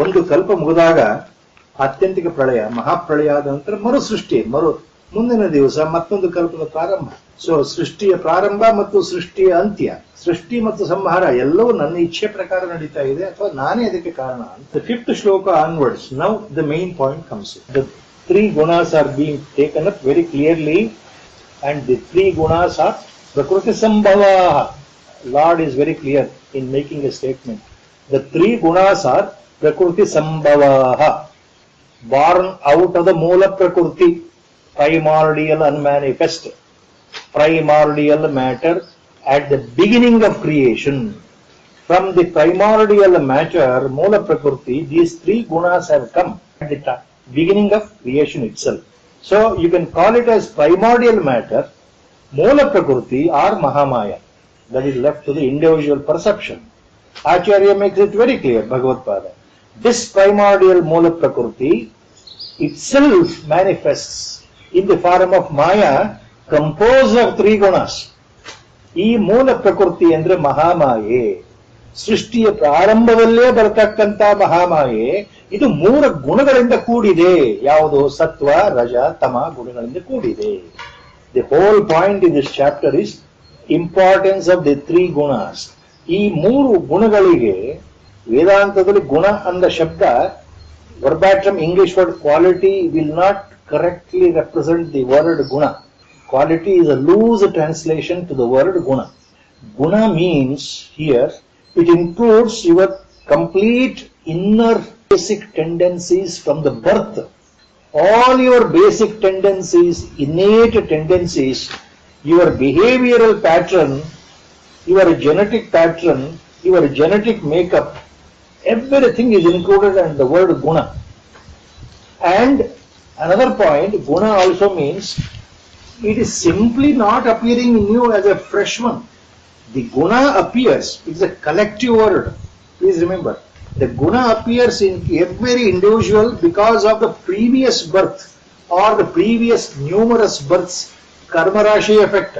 ಒಂದು ಕಲ್ಪ ಮುಗಿದಾಗ ಆತ್ಯಂತಿಕ ಪ್ರಳಯ, ಮಹಾಪ್ರಳಯ ಆದ ನಂತರ ಮರು ಸೃಷ್ಟಿ, ಮುಂದಿನ ದಿವಸ ಮತ್ತೊಂದು ಕಲ್ಪದ ಪ್ರಾರಂಭ. ಸೊ ಸೃಷ್ಟಿಯ ಪ್ರಾರಂಭ ಮತ್ತು ಸೃಷ್ಟಿಯ ಅಂತ್ಯ, ಸೃಷ್ಟಿ ಮತ್ತು ಸಂಹಾರ ಎಲ್ಲವೂ ನನ್ನ ಇಚ್ಛೆ ಪ್ರಕಾರ ನಡೀತಾ ಇದೆ, ಅಥವಾ ನಾನೇ ಅದಕ್ಕೆ ಕಾರಣ. The fifth shloka onwards, now the main point comes. The three gunas are being taken up very clearly, and the three gunas are Prakriti Sambhavaha. Lord is very clear in making a statement. The three gunas are Prakriti Sambhavaha, born out of the Moola Prakriti, primordial unmanifest. primordial matter at the beginning of creation. From the primordial matter, Moola Prakriti, these three gunas have come at the beginning of creation itself. So you can call it as primordial matter, Moola Prakriti or Mahamaya. That is left to the individual perception. Acharya makes it very clear, Bhagavad Pada. This primordial Moola Prakriti itself manifests in the form of Maya, composed of three gunas. ಈ ಮೂಲ ಪ್ರಕೃತಿ ಅಂದ್ರೆ ಮಹಾಮಾಯೆ, ಸೃಷ್ಟಿಯ ಪ್ರಾರಂಭದಲ್ಲೇ ಬರತಕ್ಕಂತ ಮಹಾಮಾಯೆ, ಇದು ಮೂರು ಗುಣಗಳಿಂದ ಕೂಡಿದೆ. ಯಾವುದು? ಸತ್ವ, ರಜ, ತಮ ಗುಣಗಳಿಂದ ಕೂಡಿದೆ. The whole point in this chapter is importance of the three gunas. ಈ ಮೂರು ಗುಣಗಳಿಗೆ ವೇದಾಂತದಲ್ಲಿ ಗುಣ ಅಂದ ಶಬ್ದ verbatim English word quality will not correctly represent the word guna. Quality is a loose translation to the word guna. Guna means here it includes your complete inner basic tendencies from the birth. All your basic tendencies, innate tendencies, your behavioral pattern, your genetic pattern, your genetic makeup, everything is included in the word guna. And another point, guna also means it is simply not appearing in you as a fresh one. The guna appears, it's a collective word. Please remember, the guna appears in every individual because of the previous birth or the previous numerous births, karma rashi effect.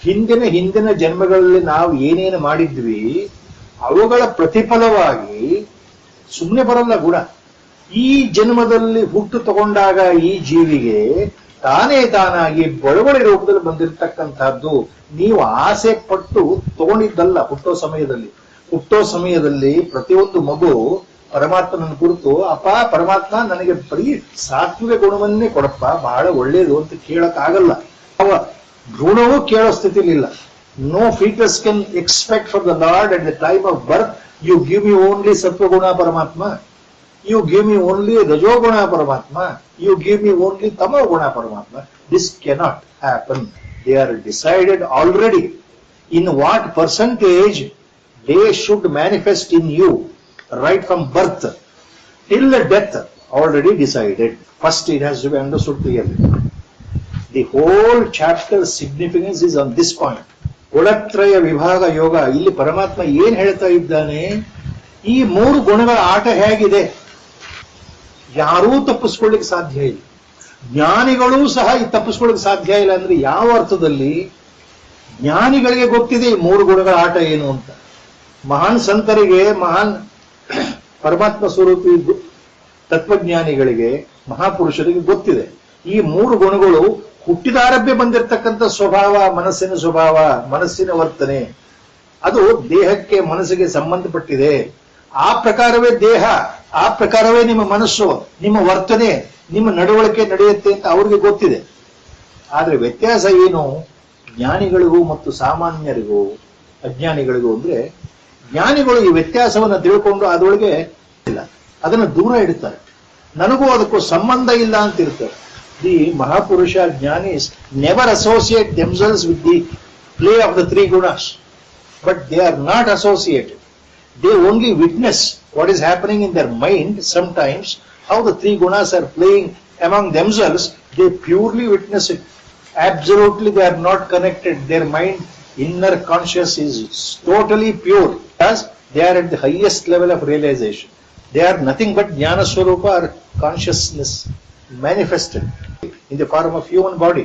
ಹಿಂದಿನ ಜನ್ಮಗಳಲ್ಲಿ ನಾವು ಏನೇನು ಮಾಡಿದ್ವಿ ಅವುಗಳ ಪ್ರತಿಫಲವಾಗಿ ಸುಮ್ಮನೆ ಬರಲ್ಲ ಗುಣ. ಈ ಜನ್ಮದಲ್ಲಿ ಹುಟ್ಟು ತಗೊಂಡಾಗ ಈ ಜೀವಿಗೆ ತಾನೇ ತಾನಾಗಿ ಬಳುವಳಿ ರೂಪದಲ್ಲಿ ಬಂದಿರತಕ್ಕಂತಹದ್ದು. ನೀವು ಆಸೆ ಪಟ್ಟು ತಗೊಂಡಿದ್ದಲ್ಲ. ಹುಟ್ಟೋ ಸಮಯದಲ್ಲಿ ಪ್ರತಿಯೊಂದು ಮಗು ಪರಮಾತ್ಮನ ಕುರಿತು, ಅಪ್ಪ ಪರಮಾತ್ಮ ನನಗೆ ಬರೀ ಸಾತ್ವಿಕ ಗುಣವನ್ನೇ ಕೊಡಪ್ಪ, ಬಹಳ ಒಳ್ಳೇದು ಅಂತ ಕೇಳಕ್ ಆಗಲ್ಲ. ಅವ ಭ್ರೂಣವೂ ಕೇಳೋ ಸ್ಥಿತಿಲಿಲ್ಲ. No fetus can expect from the Lord at the time of birth, you give me only Sattva Guna Paramatma, you give me only Rajo Guna Paramatma, you give me only Tamo Guna Paramatma. This cannot happen. They are decided already in what percentage they should manifest in you right from birth till death, already decided. First it has to be understood clearly. The whole chapter's significance is on this point. ಗುಣತ್ರಯ ವಿಭಾಗ ಯೋಗ. ಇಲ್ಲಿ ಪರಮಾತ್ಮ ಏನ್ ಹೇಳ್ತಾ ಇದ್ದಾನೆ? ಈ ಮೂರು ಗುಣಗಳ ಆಟ ಹೇಗಿದೆ ಯಾರೂ ತಪ್ಪಿಸ್ಕೊಳ್ಳಿಕ್ಕೆ ಸಾಧ್ಯ ಇಲ್ಲ. ಜ್ಞಾನಿಗಳೂ ಸಹ ತಪ್ಪಿಸ್ಕೊಳ್ಳಿಕ್ಕೆ ಸಾಧ್ಯ ಇಲ್ಲ. ಅಂದ್ರೆ ಯಾವ ಅರ್ಥದಲ್ಲಿ? ಜ್ಞಾನಿಗಳಿಗೆ ಗೊತ್ತಿದೆ ಈ ಮೂರು ಗುಣಗಳ ಆಟ ಏನು ಅಂತ. ಮಹಾನ್ ಸಂತರಿಗೆ, ಮಹಾನ್ ಪರಮಾತ್ಮ ಸ್ವರೂಪಿ ತತ್ವಜ್ಞಾನಿಗಳಿಗೆ, ಮಹಾಪುರುಷರಿಗೆ ಗೊತ್ತಿದೆ ಈ ಮೂರು ಗುಣಗಳು ಹುಟ್ಟಿದಾರಭ್ಯ ಬಂದಿರತಕ್ಕಂಥ ಸ್ವಭಾವ, ಮನಸ್ಸಿನ ವರ್ತನೆ, ಅದು ದೇಹಕ್ಕೆ ಮನಸ್ಸಿಗೆ ಸಂಬಂಧಪಟ್ಟಿದೆ. ಆ ಪ್ರಕಾರವೇ ದೇಹ, ಆ ಪ್ರಕಾರವೇ ನಿಮ್ಮ ಮನಸ್ಸು, ನಿಮ್ಮ ವರ್ತನೆ, ನಿಮ್ಮ ನಡವಳಿಕೆ ನಡೆಯುತ್ತೆ ಅಂತ ಅವ್ರಿಗೆ ಗೊತ್ತಿದೆ. ಆದ್ರೆ ವ್ಯತ್ಯಾಸ ಏನು ಜ್ಞಾನಿಗಳಿಗೂ ಮತ್ತು ಸಾಮಾನ್ಯರಿಗೂ, ಅಜ್ಞಾನಿಗಳಿಗೂ ಅಂದ್ರೆ, ಜ್ಞಾನಿಗಳು ಈ ವ್ಯತ್ಯಾಸವನ್ನು ತಿಳ್ಕೊಂಡು ಅದರೊಳಗೆ ಇಲ್ಲ, ಅದನ್ನು ದೂರ ಇಡ್ತಾರೆ. ನನಗೂ ಅದಕ್ಕೂ ಸಂಬಂಧ ಇಲ್ಲ ಅಂತ ಇರ್ತಾರೆ. The Mahapurusha Jnanis never associate themselves with the play of the three gunas, but they are not associated. They only witness what is happening in their mind sometimes, how the three gunas are playing among themselves. They purely witness it. Absolutely they are not connected. Their mind, inner conscious is totally pure, as they are at the highest level of realization. They are nothing but Jnana Swarupa or consciousness manifested in the form of human body.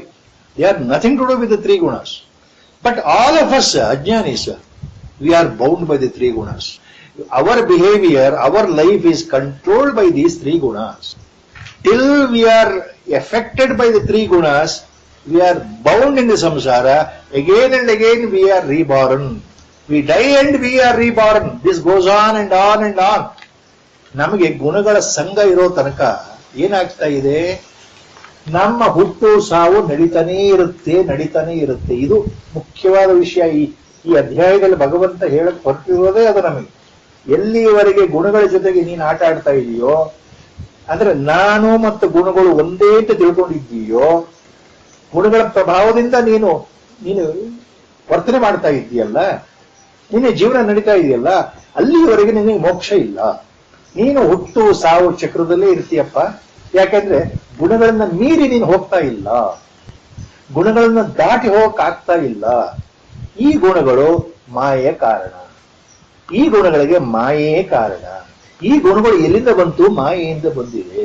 They are nothing to do with the three gunas. But all of us, Ajnanis, we are bound by the three gunas. Our behavior, our life is controlled by these three gunas. Till we are affected by the three gunas, we are bound in the samsara. Again and again we are reborn. We die and we are reborn. This goes on and on and on. ನಮಗೆ ಗುಣಗಳ ಸಂಘ ಇರೋ ತನಕ ಏನಾಗ್ತಾ ಇದೆ? ನಮ್ಮ ಹುಟ್ಟು ಸಾವು ನಡೀತಾನೇ ಇರುತ್ತೆ. ಇದು ಮುಖ್ಯವಾದ ವಿಷಯ. ಈ ಅಧ್ಯಾಯದಲ್ಲಿ ಭಗವಂತ ಹೇಳಕ್ ಹೊರಟಿರೋದೇ ಅದು. ನಮಗೆ ಎಲ್ಲಿವರೆಗೆ ಗುಣಗಳ ಜೊತೆಗೆ ನೀನು ಆಟ ಆಡ್ತಾ ಇದೆಯೋ, ಅಂದ್ರೆ ನಾನು ಮತ್ತು ಗುಣಗಳು ಒಂದೇ ಅಂತ ತಿಳ್ಕೊಂಡಿದ್ದೀಯೋ, ಗುಣಗಳ ಪ್ರಭಾವದಿಂದ ನೀನು ವರ್ತನೆ ಮಾಡ್ತಾ ಇದ್ದೀಯಲ್ಲ, ನಿನ್ನ ಜೀವನ ನಡೀತಾ ಇದೆಯಲ್ಲ, ಅಲ್ಲಿವರೆಗೆ ನಿನಗೆ ಮೋಕ್ಷ ಇಲ್ಲ. ನೀನು ಹುಟ್ಟು ಸಾವು ಚಕ್ರದಲ್ಲೇ ಇರ್ತೀಯಪ್ಪ. ಯಾಕಂದ್ರೆ ಗುಣಗಳನ್ನ ಮೀರಿ ನೀನು ಹೋಗ್ತಾ ಇಲ್ಲ, ಗುಣಗಳನ್ನ ದಾಟಿ ಹೋಗಕ್ಕಾಗ್ತಾ ಇಲ್ಲ. ಈ ಗುಣಗಳು ಮಾಯೆಯ ಕಾರಣ, ಈ ಗುಣಗಳಿಗೆ ಮಾಯೆಯೇ ಕಾರಣ. ಈ ಗುಣಗಳು ಎಲ್ಲಿಂದ ಬಂತು? ಮಾಯೆಯಿಂದ ಬಂದಿವೆ.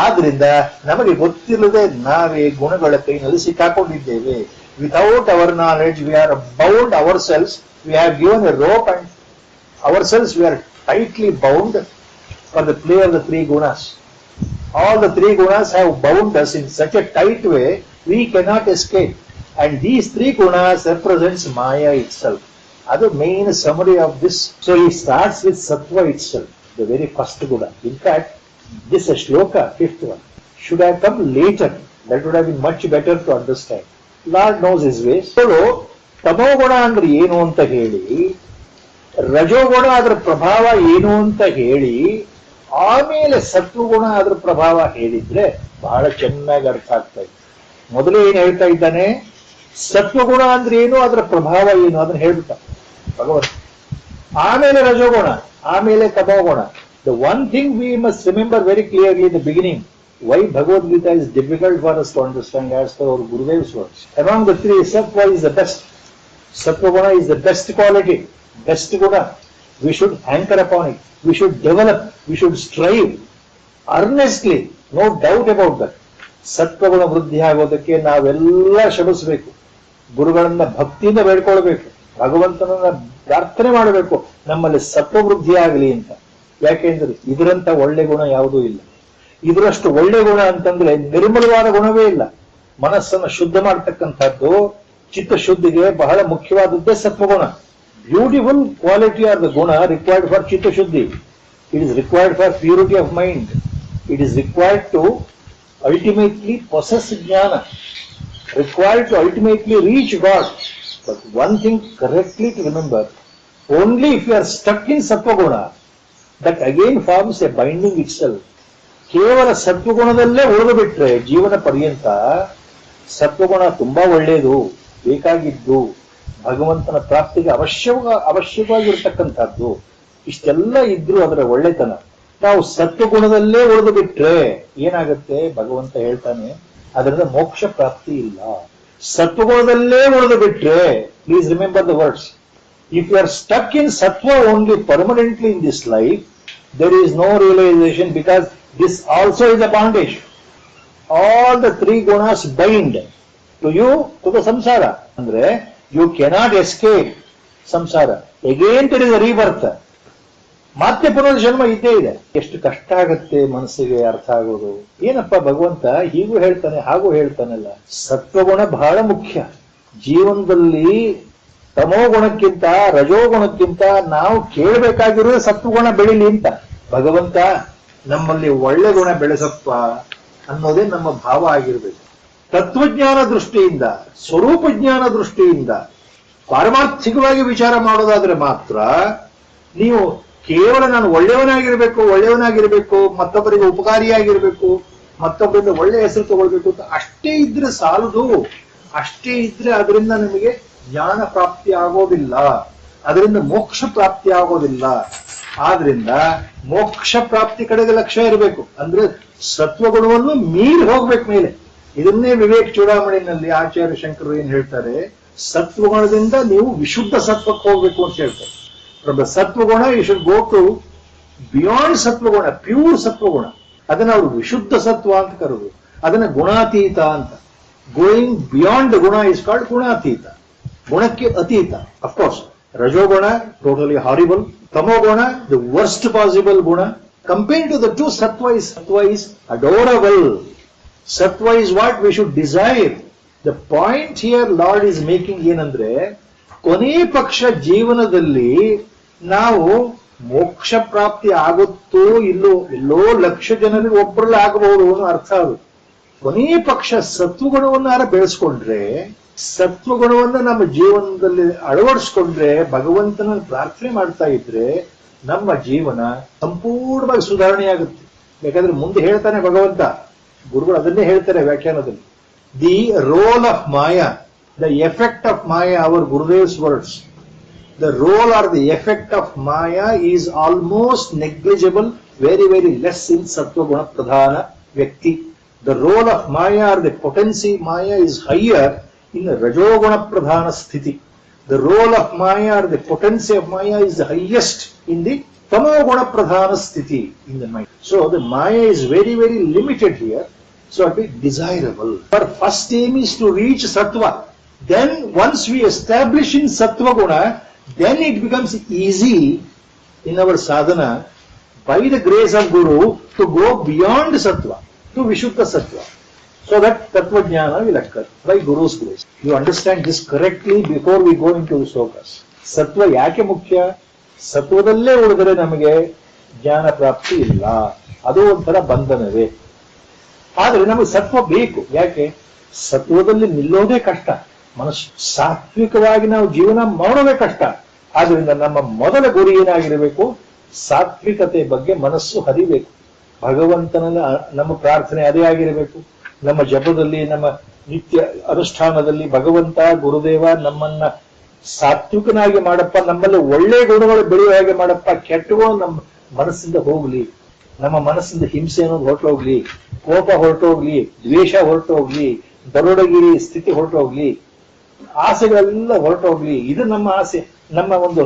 ಆದ್ರಿಂದ ನಮಗೆ ಗೊತ್ತಿಲ್ಲದೆ ನಾವೇ ಗುಣಗಳ ಕೈನಲ್ಲಿ ಸಿಕ್ಕಾಕೊಂಡಿದ್ದೇವೆ. Without our knowledge we are bound ourselves. We have given a rope and ourselves we are tightly bound for the play of the three gunas. All the three gunas have bound us in such a tight way we cannot escape. And these three gunas represents Maya itself. That's the main summary of this. So he starts with Sattva itself, the very first guna. In fact, this shloka, fifth one, should have come later. That would have been much better to understand. Lord knows his ways. So, ತಮೋಗುಣ ಅಂದ್ರೆ ಏನು ಅಂತ ಹೇಳಿ, ರಜೋಗುಣ ಅದರ ಪ್ರಭಾವ ಏನು ಅಂತ ಹೇಳಿ, ಆಮೇಲೆ ಸತ್ವಗುಣ ಅದರ ಪ್ರಭಾವ ಹೇಳಿದ್ರೆ ಬಹಳ ಚೆನ್ನಾಗಿ ಅರ್ಥ ಆಗ್ತಾ ಇತ್ತು. ಮೊದಲೇ ಏನ್ ಹೇಳ್ತಾ ಇದ್ದಾನೆ? ಸತ್ವಗುಣ ಅಂದ್ರೆ ಏನು, ಅದರ ಪ್ರಭಾವ ಏನು ಅದನ್ನ ಹೇಳ್ಬಿಟ್ಟ ಭಗವಂತ. ಆಮೇಲೆ ರಜೋಗುಣ, ಆಮೇಲೆ ತಮೋಗುಣ. The one thing we must remember very clearly in the beginning, why Bhagavad Gita is difficult for us to understand as per our Gurudev's words. Among the three, Sattva is the best. Sattva-guna is the best quality, best guna. We should anchor upon it. We should develop. We should strive earnestly. No doubt about that. ಸತ್ವಗುಣ ವೃದ್ಧಿ ಆಗೋದಕ್ಕೆ ನಾವೆಲ್ಲ ಶ್ರಮಿಸಬೇಕು. ಗುರುಗಳನ್ನ ಭಕ್ತಿಯಿಂದ ಬೇಡ್ಕೊಳ್ಬೇಕು, ಭಗವಂತನನ್ನ ಪ್ರಾರ್ಥನೆ ಮಾಡಬೇಕು ನಮ್ಮಲ್ಲಿ ಸತ್ವ ವೃದ್ಧಿ ಆಗಲಿ ಅಂತ. ಯಾಕೆಂದ್ರೆ ಇದರಂತ ಒಳ್ಳೆ ಗುಣ ಯಾವುದೂ ಇಲ್ಲ. ಇದರಷ್ಟು ಒಳ್ಳೆ ಗುಣ ಅಂತಂದ್ರೆ ನಿರ್ಮಲವಾದ ಗುಣವೇ ಇಲ್ಲ. ಮನಸ್ಸನ್ನು ಶುದ್ಧ ಮಾಡತಕ್ಕಂಥದ್ದು, ಚಿತ್ತಶುದ್ಧಿಗೆ ಬಹಳ ಮುಖ್ಯವಾದದ್ದೇ ಸತ್ವಗುಣ. Beautiful quality are the guna required for ಚಿತ್ತಶುದ್ಧಿ. It is required for purity of mind. It is required to ultimately possess jnana, required to ultimately reach God. But one thing correctly to remember, only if you are stuck in sattva-guna, that again forms a binding itself. ಕೇವಲ ಸತ್ವಗುಣದಲ್ಲೇ ಉಳಿದು ಬಿಟ್ರೆ ಜೀವನ ಪರ್ಯಂತ ಸತ್ವಗುಣ ತುಂಬಾ ಒಳ್ಳೆಯದು, ಬೇಕಾಗಿದ್ದು, ಭಗವಂತನ ಪ್ರಾಪ್ತಿಗೆ ಅವಶ್ಯವಾಗಿರ್ತಕ್ಕಂಥದ್ದು, ಇಷ್ಟೆಲ್ಲ ಇದ್ರೂ ಅದರ ಒಳ್ಳೆತನ. ನಾವು ಸತ್ವಗುಣದಲ್ಲೇ ಉಳಿದು ಬಿಟ್ರೆ ಏನಾಗುತ್ತೆ? ಭಗವಂತ ಹೇಳ್ತಾನೆ, ಅದರಿಂದ ಮೋಕ್ಷ ಪ್ರಾಪ್ತಿ ಇಲ್ಲ. ಸತ್ವಗುಣದಲ್ಲೇ ಉಳಿದು ಬಿಟ್ರೆ, please remember the words, if you are stuck in sattva only permanently in this life, there is no realization, because this also is a bondage. All the three gunas bind to you to the samsara. Andre you cannot escape samsara. Again there is a rebirth. ಮತ್ತೆ ಪುನರ್ಜನ್ಮ ಇದ್ದೇ ಇದೆ. ಎಷ್ಟು ಕಷ್ಟ ಆಗುತ್ತೆ ಮನಸ್ಸಿಗೆ ಅರ್ಥ ಆಗೋದು. ಏನಪ್ಪ ಭಗವಂತ ಹೀಗೂ ಹೇಳ್ತಾನೆ ಹಾಗೂ ಹೇಳ್ತಾನಲ್ಲ. ಸತ್ವಗುಣ ಬಹಳ ಮುಖ್ಯ ಜೀವನದಲ್ಲಿ. ತಮೋಗುಣಕ್ಕಿಂತ ರಜೋಗುಣಕ್ಕಿಂತ ನಾವು ಕೇಳಬೇಕಾಗಿರೋದು ಸತ್ವಗುಣ ಬೆಳಿಲಿ ಅಂತ. ಭಗವಂತ ನಮ್ಮಲ್ಲಿ ಒಳ್ಳೆ ಗುಣ ಬೆಳೆಸಪ್ಪ ಅನ್ನೋದೇ ನಮ್ಮ ಭಾವ ಆಗಿರ್ಬೇಕು. ತತ್ವಜ್ಞಾನ ದೃಷ್ಟಿಯಿಂದ, ಸ್ವರೂಪ ಜ್ಞಾನ ದೃಷ್ಟಿಯಿಂದ ಪಾರಮಾರ್ಥಿಕವಾಗಿ ವಿಚಾರ ಮಾಡೋದಾದ್ರೆ ಮಾತ್ರ ನೀವು ಕೇವಲ ನಾನು ಒಳ್ಳೆಯವನಾಗಿರ್ಬೇಕು, ಮತ್ತೊಬ್ಬರಿಗೆ ಉಪಕಾರಿಯಾಗಿರ್ಬೇಕು, ಮತ್ತೊಬ್ಬರಿಂದ ಒಳ್ಳೆ ಹೆಸರು ತಗೊಳ್ಬೇಕು ಅಂತ ಅಷ್ಟೇ ಇದ್ರೆ ಸಾಲದು. ಅಷ್ಟೇ ಇದ್ರೆ ಅದರಿಂದ ನಿಮಗೆ ಜ್ಞಾನ ಪ್ರಾಪ್ತಿ ಆಗೋದಿಲ್ಲ, ಅದರಿಂದ ಮೋಕ್ಷ ಪ್ರಾಪ್ತಿ ಆಗೋದಿಲ್ಲ. ಆದ್ರಿಂದ ಮೋಕ್ಷ ಪ್ರಾಪ್ತಿ ಕಡೆಗೆ ಲಕ್ಷ್ಯ ಇರಬೇಕು. ಅಂದ್ರೆ ಸತ್ವಗುಣವನ್ನು ಮೀರಿ ಹೋಗ್ಬೇಕು ಮೇಲೆ. ಇದನ್ನೇ ವಿವೇಕ್ ಚೂಡಾಮಣಿನಲ್ಲಿ ಆಚಾರ್ಯ ಶಂಕರರು ಏನ್ ಹೇಳ್ತಾರೆ, ಸತ್ವಗುಣದಿಂದ ನೀವು ವಿಶುದ್ಧ ಸತ್ವಕ್ಕೆ ಹೋಗ್ಬೇಕು ಅಂತ ಹೇಳ್ತಾರೆ. From the sattva-guna, you should go to beyond sattva-guna, pure sattva-guna. ಅದನ್ನ ಅವರು ವಿಶುದ್ಧ ಸತ್ವ ಅಂತ ಕರೆದು, ಅದನ್ನ ಗುಣಾತೀತ ಅಂತ. Going beyond the guna is called ಗುಣಾತೀತ, ಗುಣಕ್ಕೆ ಅತೀತ. ಅಫ್ಕೋರ್ಸ್ ರಜೋಗುಣ ಟೋಟಲಿ ಹಾರಿಬಲ್, ತಮೋಗುಣ the worst possible guna. Compare to the two sattva is adorable. Sattva is what we should desire. The point here Lord is making ಏನಂದ್ರೆ, ಕೊನೆ ಪಕ್ಷ ಜೀವನದಲ್ಲಿ ನಾವು ಮೋಕ್ಷ ಪ್ರಾಪ್ತಿ ಆಗುತ್ತೋ ಇಲ್ಲೋ, ಎಲ್ಲೋ ಲಕ್ಷ ಜನರಿಗೆ ಒಬ್ಬರಲ್ಲಿ ಆಗಬಹುದು ಅನ್ನೋ ಅರ್ಥ. ಅದು ಕೊನೆ ಪಕ್ಷ ಸತ್ವಗುಣವನ್ನ ಬೆಳೆಸ್ಕೊಂಡ್ರೆ, ಸತ್ವಗುಣವನ್ನ ನಮ್ಮ ಜೀವನದಲ್ಲಿ ಅಳವಡಿಸ್ಕೊಂಡ್ರೆ, ಭಗವಂತನ ಪ್ರಾರ್ಥನೆ ಮಾಡ್ತಾ ಇದ್ರೆ ನಮ್ಮ ಜೀವನ ಸಂಪೂರ್ಣವಾಗಿ ಸುಧಾರಣೆಯಾಗುತ್ತೆ. ಯಾಕಂದ್ರೆ ಮುಂದೆ ಹೇಳ್ತಾನೆ ಭಗವಂತ, ಗುರುಗಳು ಅದನ್ನೇ ಹೇಳ್ತಾರೆ ವ್ಯಾಖ್ಯಾನದಲ್ಲಿ, The role of Maya, the effect of Maya, our Gurudev's words, the role or the effect of Maya is almost negligible, very, very less in Sattva Guna Pradhana Vyakti. The role of Maya or the potency Maya is higher in Rajoguna Pradhana Sthiti. The role of Maya or the potency of Maya is the highest in the Tamoguna Pradhana Sthiti in the mind. So the Maya is very, very limited here. So it is desirable. Our first aim is to reach Sattva. Then once we establish in Sattva Guna, then it becomes easy in our sadhana by the grace of Guru to go beyond Sattva to Vishuddha Sattva. So that Tattva Jnana will occur by Guru's grace. You understand this correctly before we go into the slokas. Sattva yake mukhya? Sattvadalle udidare namage ಜ್ಞಾನ ಪ್ರಾಪ್ತಿ ಇಲ್ಲ, ಅದು ಒಂಥರ ಬಂಧನವೇ. ಆದರೆ ನಮಗೆ ಸತ್ವ ಬೇಕು. ಯಾಕೆ? ಸತ್ವದಲ್ಲಿ ನಿಲ್ಲೋದೇ ಕಷ್ಟ. ಮನಸ್ಸು ಸಾತ್ವಿಕವಾಗಿ ನಾವು ಜೀವನ ಮಾಡೋದೇ ಕಷ್ಟ. ಆದ್ರಿಂದ ನಮ್ಮ ಮೊದಲ ಗುರಿ ಏನಾಗಿರಬೇಕು? ಸಾತ್ವಿಕತೆ ಬಗ್ಗೆ ಮನಸ್ಸು ಹರಿಬೇಕು. ಭಗವಂತನ ನಮ್ಮ ಪ್ರಾರ್ಥನೆ ಅದೇ ಆಗಿರಬೇಕು. ನಮ್ಮ ಜಪದಲ್ಲಿ, ನಮ್ಮ ನಿತ್ಯ ಅನುಷ್ಠಾನದಲ್ಲಿ ಭಗವಂತ ಗುರುದೇವ ನಮ್ಮನ್ನ ಸಾತ್ವಿಕನಾಗಿ ಮಾಡಪ್ಪ, ನಮ್ಮಲ್ಲಿ ಒಳ್ಳೆ ಗುಣಗಳು ಬೆಳೆಯುವ ಹಾಗೆ ಮಾಡಪ್ಪ, ಕೆಟ್ಟಗಳು ನಮ್ಮ ಮನಸ್ಸಿಂದ ಹೋಗ್ಲಿ, ನಮ್ಮ ಮನಸ್ಸಿಂದ ಹಿಂಸೆ ಅನ್ನೋದು ಹೊರಟೋಗ್ಲಿ, ಕೋಪ ಹೊರಟೋಗ್ಲಿ, ದ್ವೇಷ ಹೊರಟೋಗ್ಲಿ, ದರೋಡಗಿರಿ ಸ್ಥಿತಿ ಹೊರಟೋಗ್ಲಿ, ಆಸೆಗಳೆಲ್ಲ ಹೊರಟೋಗ್ಲಿ. ಇದು ನಮ್ಮ ಆಸೆ, ನಮ್ಮ ಒಂದು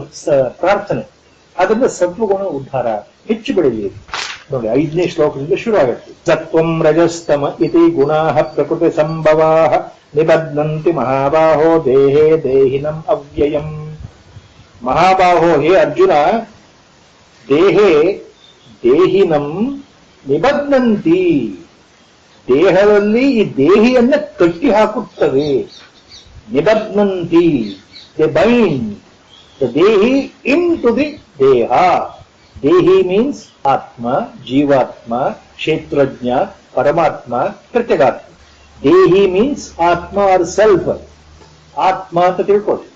ಪ್ರಾರ್ಥನೆ. ಅದರಿಂದ ಸತ್ವಗುಣ ಉದ್ಧಾರ ಹೆಚ್ಚು ಬೆಳೆಯಲಿ. ನೋಡಿ, 5ನೇ ಶ್ಲೋಕದಿಂದ ಶುರು ಆಗುತ್ತೆ. ಸತ್ವಂ ರಜಸ್ತಮ ಇತಿ ಗುಣಾಃ ಪ್ರಕೃತಿ ಸಂಭವಾಃ ನಿಬಧ್ನಂತಿ ಮಹಾಬಾಹೋ ದೇಹೇ ದೇಹಿನಂ ಅವ್ಯಯಂ. ಮಹಾಬಾಹೋ, ಹೇ ಅರ್ಜುನ, ದೇಹೇ ದೇಹಿನಂ ನಿಬಧ್ನಂತಿ, ದೇಹದಲ್ಲಿ ಈ ದೇಹಿಯನ್ನ ಕಟ್ಟಿ ಹಾಕುತ್ತವೆ. ನಿಬಧ್ನಂತಿ, ದೇ ಬೈಂಡ್ ದ ದೇಹಿ ಇನ್ ಟು ದಿ ದೇಹ. ದೇಹಿ ಮೀನ್ಸ್ ಆತ್ಮ, ಜೀವಾತ್ಮ, ಕ್ಷೇತ್ರಜ್ಞ, ಪರಮಾತ್ಮ, ಪ್ರತ್ಯಗಾತ್ಮ. ದೇಹಿ ಮೀನ್ಸ್ ಆತ್ಮ ಆರ್ ಸೆಲ್ಫ್, ಆತ್ಮ ಅಂತ ತಿಳ್ಕೊಳ್ಳಿ.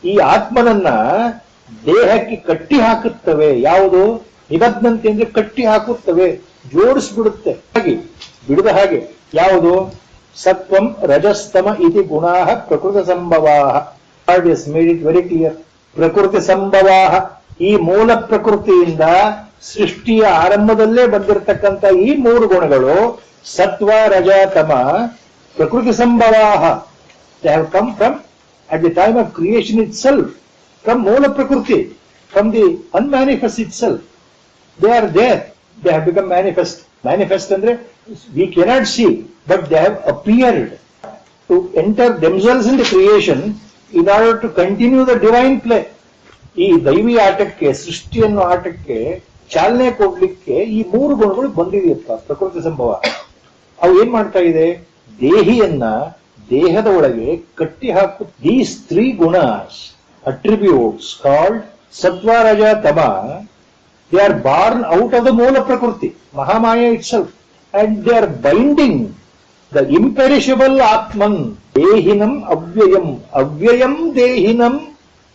ಈ ಆತ್ಮನನ್ನ ದೇಹಕ್ಕೆ ಕಟ್ಟಿ ಹಾಕುತ್ತವೆ. ಯಾವುದು? ನಿಬದ್ಧಂತೆ ಅಂದ್ರೆ ಕಟ್ಟಿ ಹಾಕುತ್ತವೆ, ಜೋಡಿಸ್ಬಿಡುತ್ತೆ, ಹಾಗೆ ಬಿಡದ ಹಾಗೆ. ಯಾವುದು? ಸತ್ವಂ ರಜಸ್ತಮ ಇತಿ ಗುಣಾಃ ಪ್ರಕೃತಿ ಸಂಭವಾಃ. God has made it very clear. ಪ್ರಕೃತಿ ಸಂಭವಾಃ, ಈ ಮೂಲ ಪ್ರಕೃತಿಯಿಂದ ಸೃಷ್ಟಿಯ ಆರಂಭದಲ್ಲೇ ಬಂದಿರತಕ್ಕಂಥ ಈ 3 ಗುಣಗಳು ಸತ್ವ ರಜ ತಮ ಪ್ರಕೃತಿ ಸಂಭವಾಃ. They have come from at the time of creation itself, from ಮೂಲ ಪ್ರಕೃತಿ, from the unmanifest itself. They are there, they have become manifest. Manifest ಅಂದ್ರೆ we cannot see, but they have appeared to enter themselves in the creation in order to continue the divine play. ಈ ದೈವಿ ಆಟಕ್ಕೆ, ಸೃಷ್ಟಿಯನ್ನು ಆಟಕ್ಕೆ ಚಾಲನೆ ಕೊಡ್ಲಿಕ್ಕೆ ಈ 3 ಗುಣಗಳು ಬಂದಿದೆಯಪ್ಪ, ಪ್ರಕೃತಿ ಸಂಭವ. ಅವು ಏನ್ ಮಾಡ್ತಾ ಇದೆ? ದೇಹಿಯನ್ನ ದೇಹದ ಒಳಗೆ ಕಟ್ಟಿ ಹಾಕು. These 3 ಗುಣಸ್, attributes called sattva raja tama, they are born out of the moola prakriti, mahamaya itself, and they are binding the imperishable atman. Dehinam avyayam, avyayam dehinam,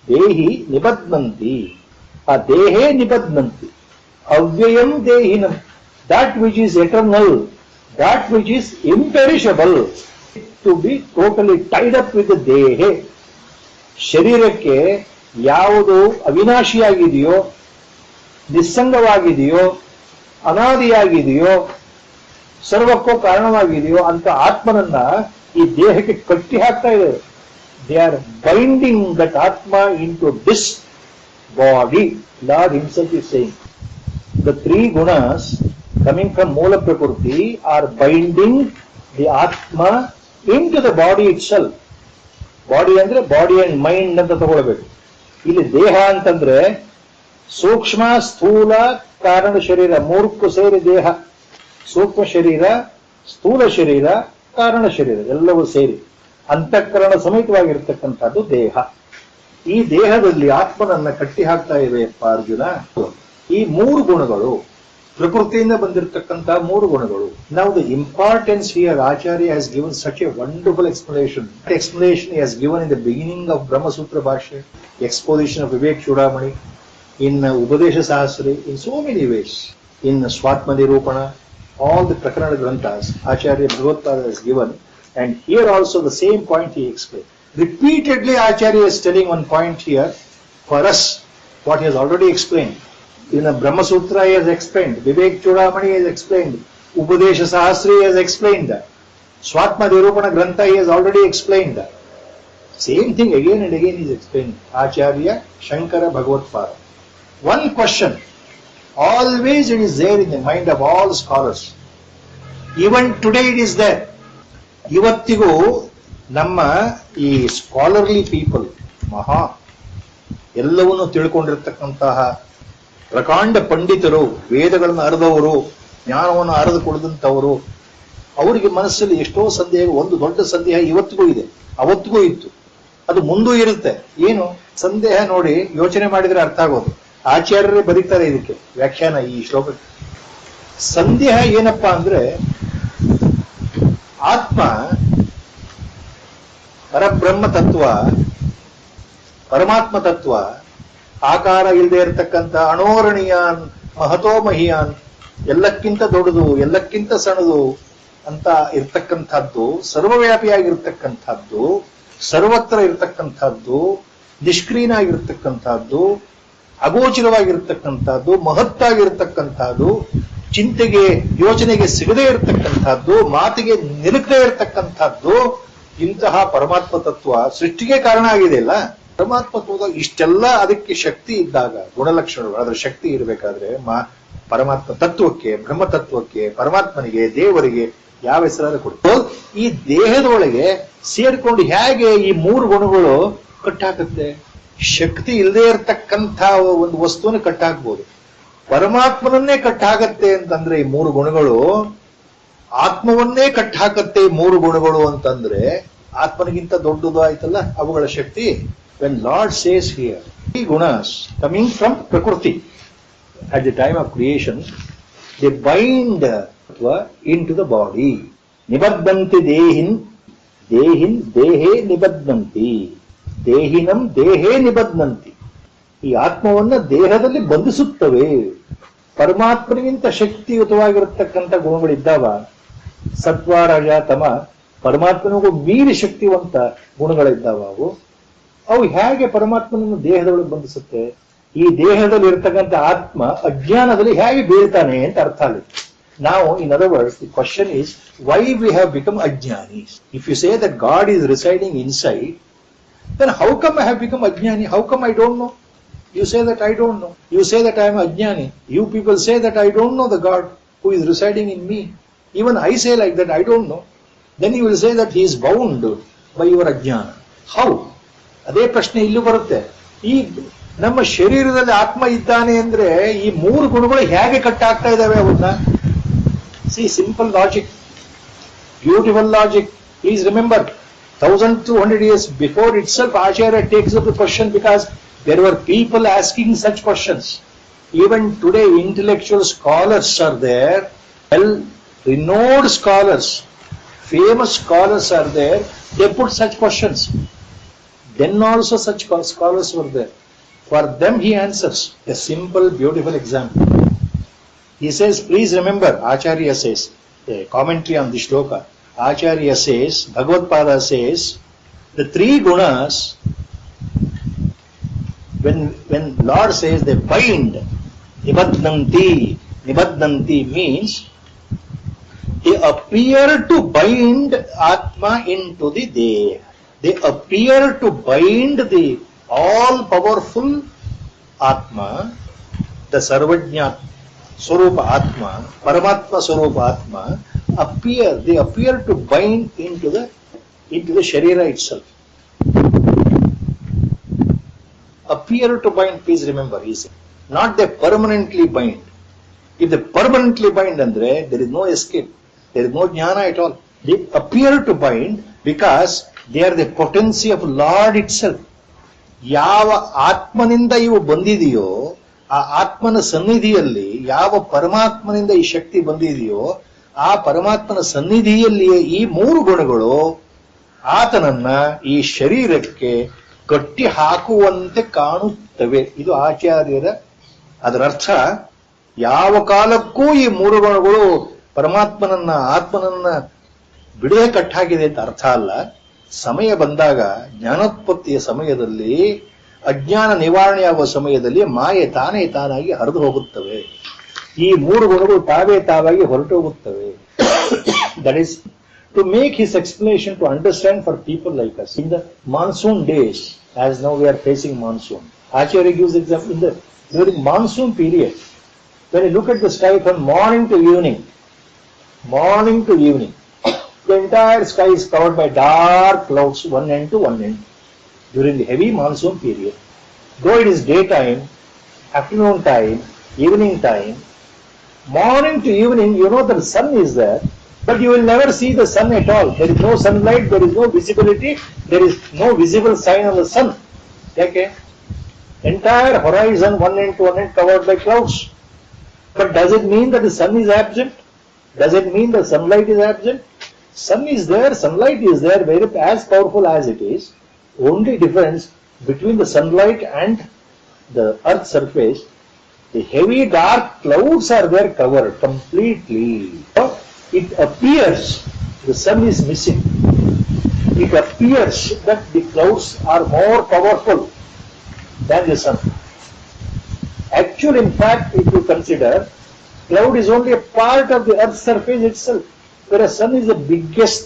dehi nibadnanti, a dehe nibadnanti, avyayam dehinam, that which is eternal, that which is imperishable, to be totally tied up with the dehe. ಶರೀರಕ್ಕೆ ಯಾವುದು ಅವಿನಾಶಿಯಾಗಿದೆಯೋ, ನಿಸ್ಸಂಗವಾಗಿದೆಯೋ, ಅನಾದಿಯಾಗಿದೆಯೋ, ಸರ್ವಕ್ಕೂ ಕಾರಣವಾಗಿದೆಯೋ ಅಂತ ಆತ್ಮನನ್ನ ಈ ದೇಹಕ್ಕೆ ಕಟ್ಟಿ ಹಾಕ್ತಾ ಇದೆ. They are binding that atma into this body. Lord himself is saying the 3 gunas coming from moola prakriti are binding the atma into the body itself. Body ಅಂದ್ರೆ ಬಾಡಿ ಅಂಡ್ ಮೈಂಡ್ ಅಂತ ತಗೊಳ್ಬೇಕು. ಇಲ್ಲಿ ದೇಹ ಅಂತಂದ್ರೆ ಸೂಕ್ಷ್ಮ, ಸ್ಥೂಲ, ಕಾರಣ ಶರೀರ 3ಕ್ಕೂ ಸೇರಿ ದೇಹ. ಸೂಕ್ಷ್ಮ ಶರೀರ, ಸ್ಥೂಲ ಶರೀರ, ಕಾರಣ ಶರೀರ ಎಲ್ಲವೂ ಸೇರಿ ಅಂತಃಕರಣ ಸಮೇತವಾಗಿರ್ತಕ್ಕಂಥದ್ದು ದೇಹ. ಈ ದೇಹದಲ್ಲಿ ಆತ್ಮನನ್ನ ಕಟ್ಟಿ ಹಾಕ್ತಾ ಇವೆಯಪ್ಪ ಅರ್ಜುನ. ಈ 3 ಗುಣಗಳು ಪ್ರಕೃತಿಯಿಂದ ಬಂದಿರತಕ್ಕಂಥ 3 ಗುಣಗಳು. Now the importance here, Acharya has given such a wonderful explanation. That explanation he has given in the beginning of Brahma Sutra Bhashya, exposition of Vivek Chudamani, in Upadesha Sahasra, in so many ways, in Swatma Nirupana, all the Prakarana Granthas, Acharya Bhagavad has given And here also the same point he explained. Repeatedly Acharya is telling one point here for us, what he has already explained. In the Brahma Sutra he has explained, Vivek Chudamani has explained, Upadesha Sahasri has explained that. Swatma Nirupana Grantha he has already explained that. Same thing again and again he is explained. Acharya Shankara Bhagavatpada. One question, always it is there in the mind of all scholars. Even today it is there. ಇವತ್ತಿಗೂ ನಮ್ಮ ಈ ಸ್ಕಾಲರ್ಲಿ ಪೀಪಲ್ ಮಹಾ ಎಲ್ಲವನ್ನು ತಿಳ್ಕೊಂಡಿರ್ತಕ್ಕಂತಹ ಪ್ರಕಾಂಡ ಪಂಡಿತರು, ವೇದಗಳನ್ನು ಅರಿದವರು, ಜ್ಞಾನವನ್ನು ಅರಿದು ಕುಡಿದಂಥವರು, ಅವರಿಗೆ ಮನಸ್ಸಲ್ಲಿ ಎಷ್ಟೋ ಸಂದೇಹ, ಒಂದು ದೊಡ್ಡ ಸಂದೇಹ ಇವತ್ತಿಗೂ ಇದೆ, ಅವತ್ತಿಗೂ ಇತ್ತು, ಅದು ಮುಂದೂ ಇರುತ್ತೆ. ಏನು ಸಂದೇಹ ನೋಡಿ ಯೋಚನೆ ಮಾಡಿದ್ರೆ ಅರ್ಥ ಆಗೋದು. ಆಚಾರ್ಯರೇ ಬರೀತಾರೆ ಇದಕ್ಕೆ ವ್ಯಾಖ್ಯಾನ ಈ ಶ್ಲೋಕಕ್ಕೆ. ಸಂದೇಹ ಏನಪ್ಪಾ ಅಂದ್ರೆ, ಆತ್ಮ ಪರಬ್ರಹ್ಮ ತತ್ವ, ಪರಮಾತ್ಮ ತತ್ವ, ಆಕಾರ ಇಲ್ಲದೆ ಇರತಕ್ಕಂಥ ಅಣೋರಣೀಯಾನ್ ಮಹತೋ ಮಹಿಯಾನ್, ಎಲ್ಲಕ್ಕಿಂತ ದೊಡ್ಡದು ಎಲ್ಲಕ್ಕಿಂತ ಸಣ್ಣದು ಅಂತ ಇರ್ತಕ್ಕಂಥದ್ದು, ಸರ್ವವ್ಯಾಪಿಯಾಗಿರ್ತಕ್ಕಂಥದ್ದು, ಸರ್ವತ್ರ ಇರತಕ್ಕಂಥದ್ದು, ನಿಷ್ಕ್ರಿಯನಾಗಿರ್ತಕ್ಕಂಥದ್ದು, ಅಗೋಚರವಾಗಿರ್ತಕ್ಕಂಥದ್ದು, ಮಹತ್ತಾಗಿರ್ತಕ್ಕಂಥದ್ದು, ಚಿಂತೆಗೆ ಯೋಚನೆಗೆ ಸಿಗದೇ ಇರತಕ್ಕಂಥದ್ದು, ಮಾತಿಗೆ ನಿಲುಕದೇ ಇರತಕ್ಕಂಥದ್ದು, ಇಂತಹ ಪರಮಾತ್ಮ ತತ್ವ ಸೃಷ್ಟಿಗೆ ಕಾರಣ ಆಗಿದೆ ಅಲ್ಲ. ಪರಮಾತ್ಮ ತತ್ವದಾಗ ಇಷ್ಟೆಲ್ಲ ಅದಕ್ಕೆ ಶಕ್ತಿ ಇದ್ದಾಗ, ಗುಣಲಕ್ಷಣಗಳು, ಅದರ ಶಕ್ತಿ ಇರಬೇಕಾದ್ರೆ ಪರಮಾತ್ಮ ತತ್ವಕ್ಕೆ, ಬ್ರಹ್ಮ ತತ್ವಕ್ಕೆ, ಪರಮಾತ್ಮನಿಗೆ, ದೇವರಿಗೆ ಯಾವ ಹೆಸರಾದ ಕೊಡು. ಈ ದೇಹದೊಳಗೆ ಸೇರ್ಕೊಂಡು ಹೇಗೆ ಈ ಮೂರು ಗುಣಗಳು ಕಟ್ಟಾಕತ್ತೆ? ಶಕ್ತಿ ಇಲ್ಲದೆ ಇರತಕ್ಕಂಥ ಒಂದು ವಸ್ತುವನ್ನು ಕಟ್ಟಾಕ್ಬೋದು, ಪರಮಾತ್ಮನನ್ನೇ ಕಟ್ಟಾಕತ್ತೆ ಅಂತಂದ್ರೆ ಈ ಮೂರು ಗುಣಗಳು, ಆತ್ಮವನ್ನೇ ಕಟ್ಟಾಕತ್ತೆ ಈ ಮೂರು ಗುಣಗಳು ಅಂತಂದ್ರೆ ಆತ್ಮನಿಗಿಂತ ದೊಡ್ಡದು ಆಯ್ತಲ್ಲ ಅವುಗಳ ಶಕ್ತಿ. When Lord says here, three gunas coming from Prakriti at the time of creation, they bind into the body. Nibaddanti dehin, dehin dehe nibaddanti, ದೇಹಿನಂ ದೇಹೇ ನಿಬದ್ಧಂತಿ. ಈ ಆತ್ಮವನ್ನ ದೇಹದಲ್ಲಿ ಬಂಧಿಸುತ್ತವೆ. ಪರಮಾತ್ಮನಿಗಿಂತ ಶಕ್ತಿಯುತವಾಗಿರತಕ್ಕಂಥ ಗುಣಗಳಿದ್ದಾವ, ಸತ್ವ ರಜ ತಮ, ಪರಮಾತ್ಮನಿಗೂ ಮೀರಿ ಶಕ್ತಿವಂತ ಗುಣಗಳಿದ್ದಾವ. ಅವು ಹೇಗೆ ಪರಮಾತ್ಮನನ್ನು ದೇಹದೊಳಗೆ ಬಂಧಿಸುತ್ತೆ? ಈ ದೇಹದಲ್ಲಿ ಇರತಕ್ಕಂಥ ಆತ್ಮ ಅಜ್ಞಾನದಲ್ಲಿ ಹೇಗೆ ಬೀಳ್ತಾನೆ ಅಂತ ಅರ್ಥ ಆಗುತ್ತೆ. Now, in other words, the question is, why we have become ajnanis? If you say that God is residing inside, then how come I have become ajnani? How come I don't know? You say that I don't know. You say that I am ajnani. You people say that I don't know the God who is residing in me. Even I say like that, I don't know. Then you will say that he is bound by your ajnana. How? ಅದೇ ಪ್ರಶ್ನೆ ಇಲ್ಲೂ ಬರುತ್ತೆ. ಈ ನಮ್ಮ ಶರೀರದಲ್ಲಿ ಆತ್ಮ ಇದ್ದಾನೆ ಅಂದ್ರೆ ಈ ಮೂರು ಗುಣಗಳು ಹೇಗೆ ಕಟ್ಟಾಗ್ತಾ ಇದಾವೆ ಅವನ್ನ? See, simple logic, beautiful logic. Please remember, 1200 years before itself, Acharya takes up the question because there were people asking such questions. Even today, intellectual scholars are there, well-renowned scholars, famous scholars are there. They put such questions. Then also such scholars were there. For them he answers. A simple, beautiful example. He says, please remember, Acharya says, a commentary on the shloka, Acharya says, Bhagavad-pada says, the three gunas, when Lord says they bind, nibaddanti means they appear to bind Atma into the Deha. They appear to bind the all-powerful Atma, the Sarvajna Swarupa Atma, Paramatma Swarupa Atma, they appear to bind into the Sharira itself. Appear to bind, please remember, he said. Not they permanently bind. If they permanently bind, andre, there is no escape. There is no jnana at all. They appear to bind because they are the potency of Lord itself. ಯಾವ ಆತ್ಮನಿಂದ ಇವು ಬಂದಿದೆಯೋ ಆ ಆತ್ಮನ ಸನ್ನಿಧಿಯಲ್ಲಿ, ಯಾವ ಪರಮಾತ್ಮನಿಂದ ಈ ಶಕ್ತಿ ಬಂದಿದೆಯೋ ಆ ಪರಮಾತ್ಮನ ಸನ್ನಿಧಿಯಲ್ಲಿಯೇ ಈ ಮೂರು ಗುಣಗಳು ಆತನನ್ನ ಈ ಶರೀರಕ್ಕೆ ಕಟ್ಟಿ ಹಾಕುವಂತೆ ಕಾಣುತ್ತವೆ. ಇದು ಆಚಾರ್ಯರ ಅದರರ್ಥ. ಯಾವ ಕಾಲಕ್ಕೂ ಈ ಮೂರು ಗುಣಗಳು ಪರಮಾತ್ಮನನ್ನ, ಆತ್ಮನನ್ನ ಬಿಡುವೆ ಕಟ್ಟಾಗಿದೆ ಅಂತ ಅರ್ಥ ಅಲ್ಲ. ಸಮಯ ಬಂದಾಗ ಜ್ಞಾನೋತ್ಪತ್ತಿಯ ಸಮಯದಲ್ಲಿ, ಅಜ್ಞಾನ ನಿವಾರಣೆಯಾಗುವ ಸಮಯದಲ್ಲಿ ಮಾಯೆ ತಾನೇ ತಾನಾಗಿ ಹರಿದು ಹೋಗುತ್ತವೆ. ಈ ಮೂರು ಗುಣಗಳು ತಾವೇ ತಾವಾಗಿ ಹೊರಟು ಹೋಗುತ್ತವೆ. That is to make his explanation to understand for people like us. In the monsoon days, as now we are facing monsoon, Acharya gives example during monsoon period, when you look at the sky from morning to evening, the entire sky is covered by dark clouds, one end to one end, during the heavy monsoon period. Though it is daytime, afternoon time, evening time, morning to evening, you know the sun is there, but you will never see the sun at all. There is no sunlight, there is no visibility, there is no visible sign of the sun. Okay? Entire horizon, one end to one end, covered by clouds. But does it mean that the sun is absent? Does it mean the sunlight is absent? Sun is there, sunlight is there, very as powerful as it is. Only difference between the sunlight and the earth's surface, the heavy dark clouds are there covered completely. It appears the sun is missing. It appears that the clouds are more powerful than the sun. Actually, in fact, if you consider, cloud is only a part of the earth's surface itself, whereas sun is the biggest.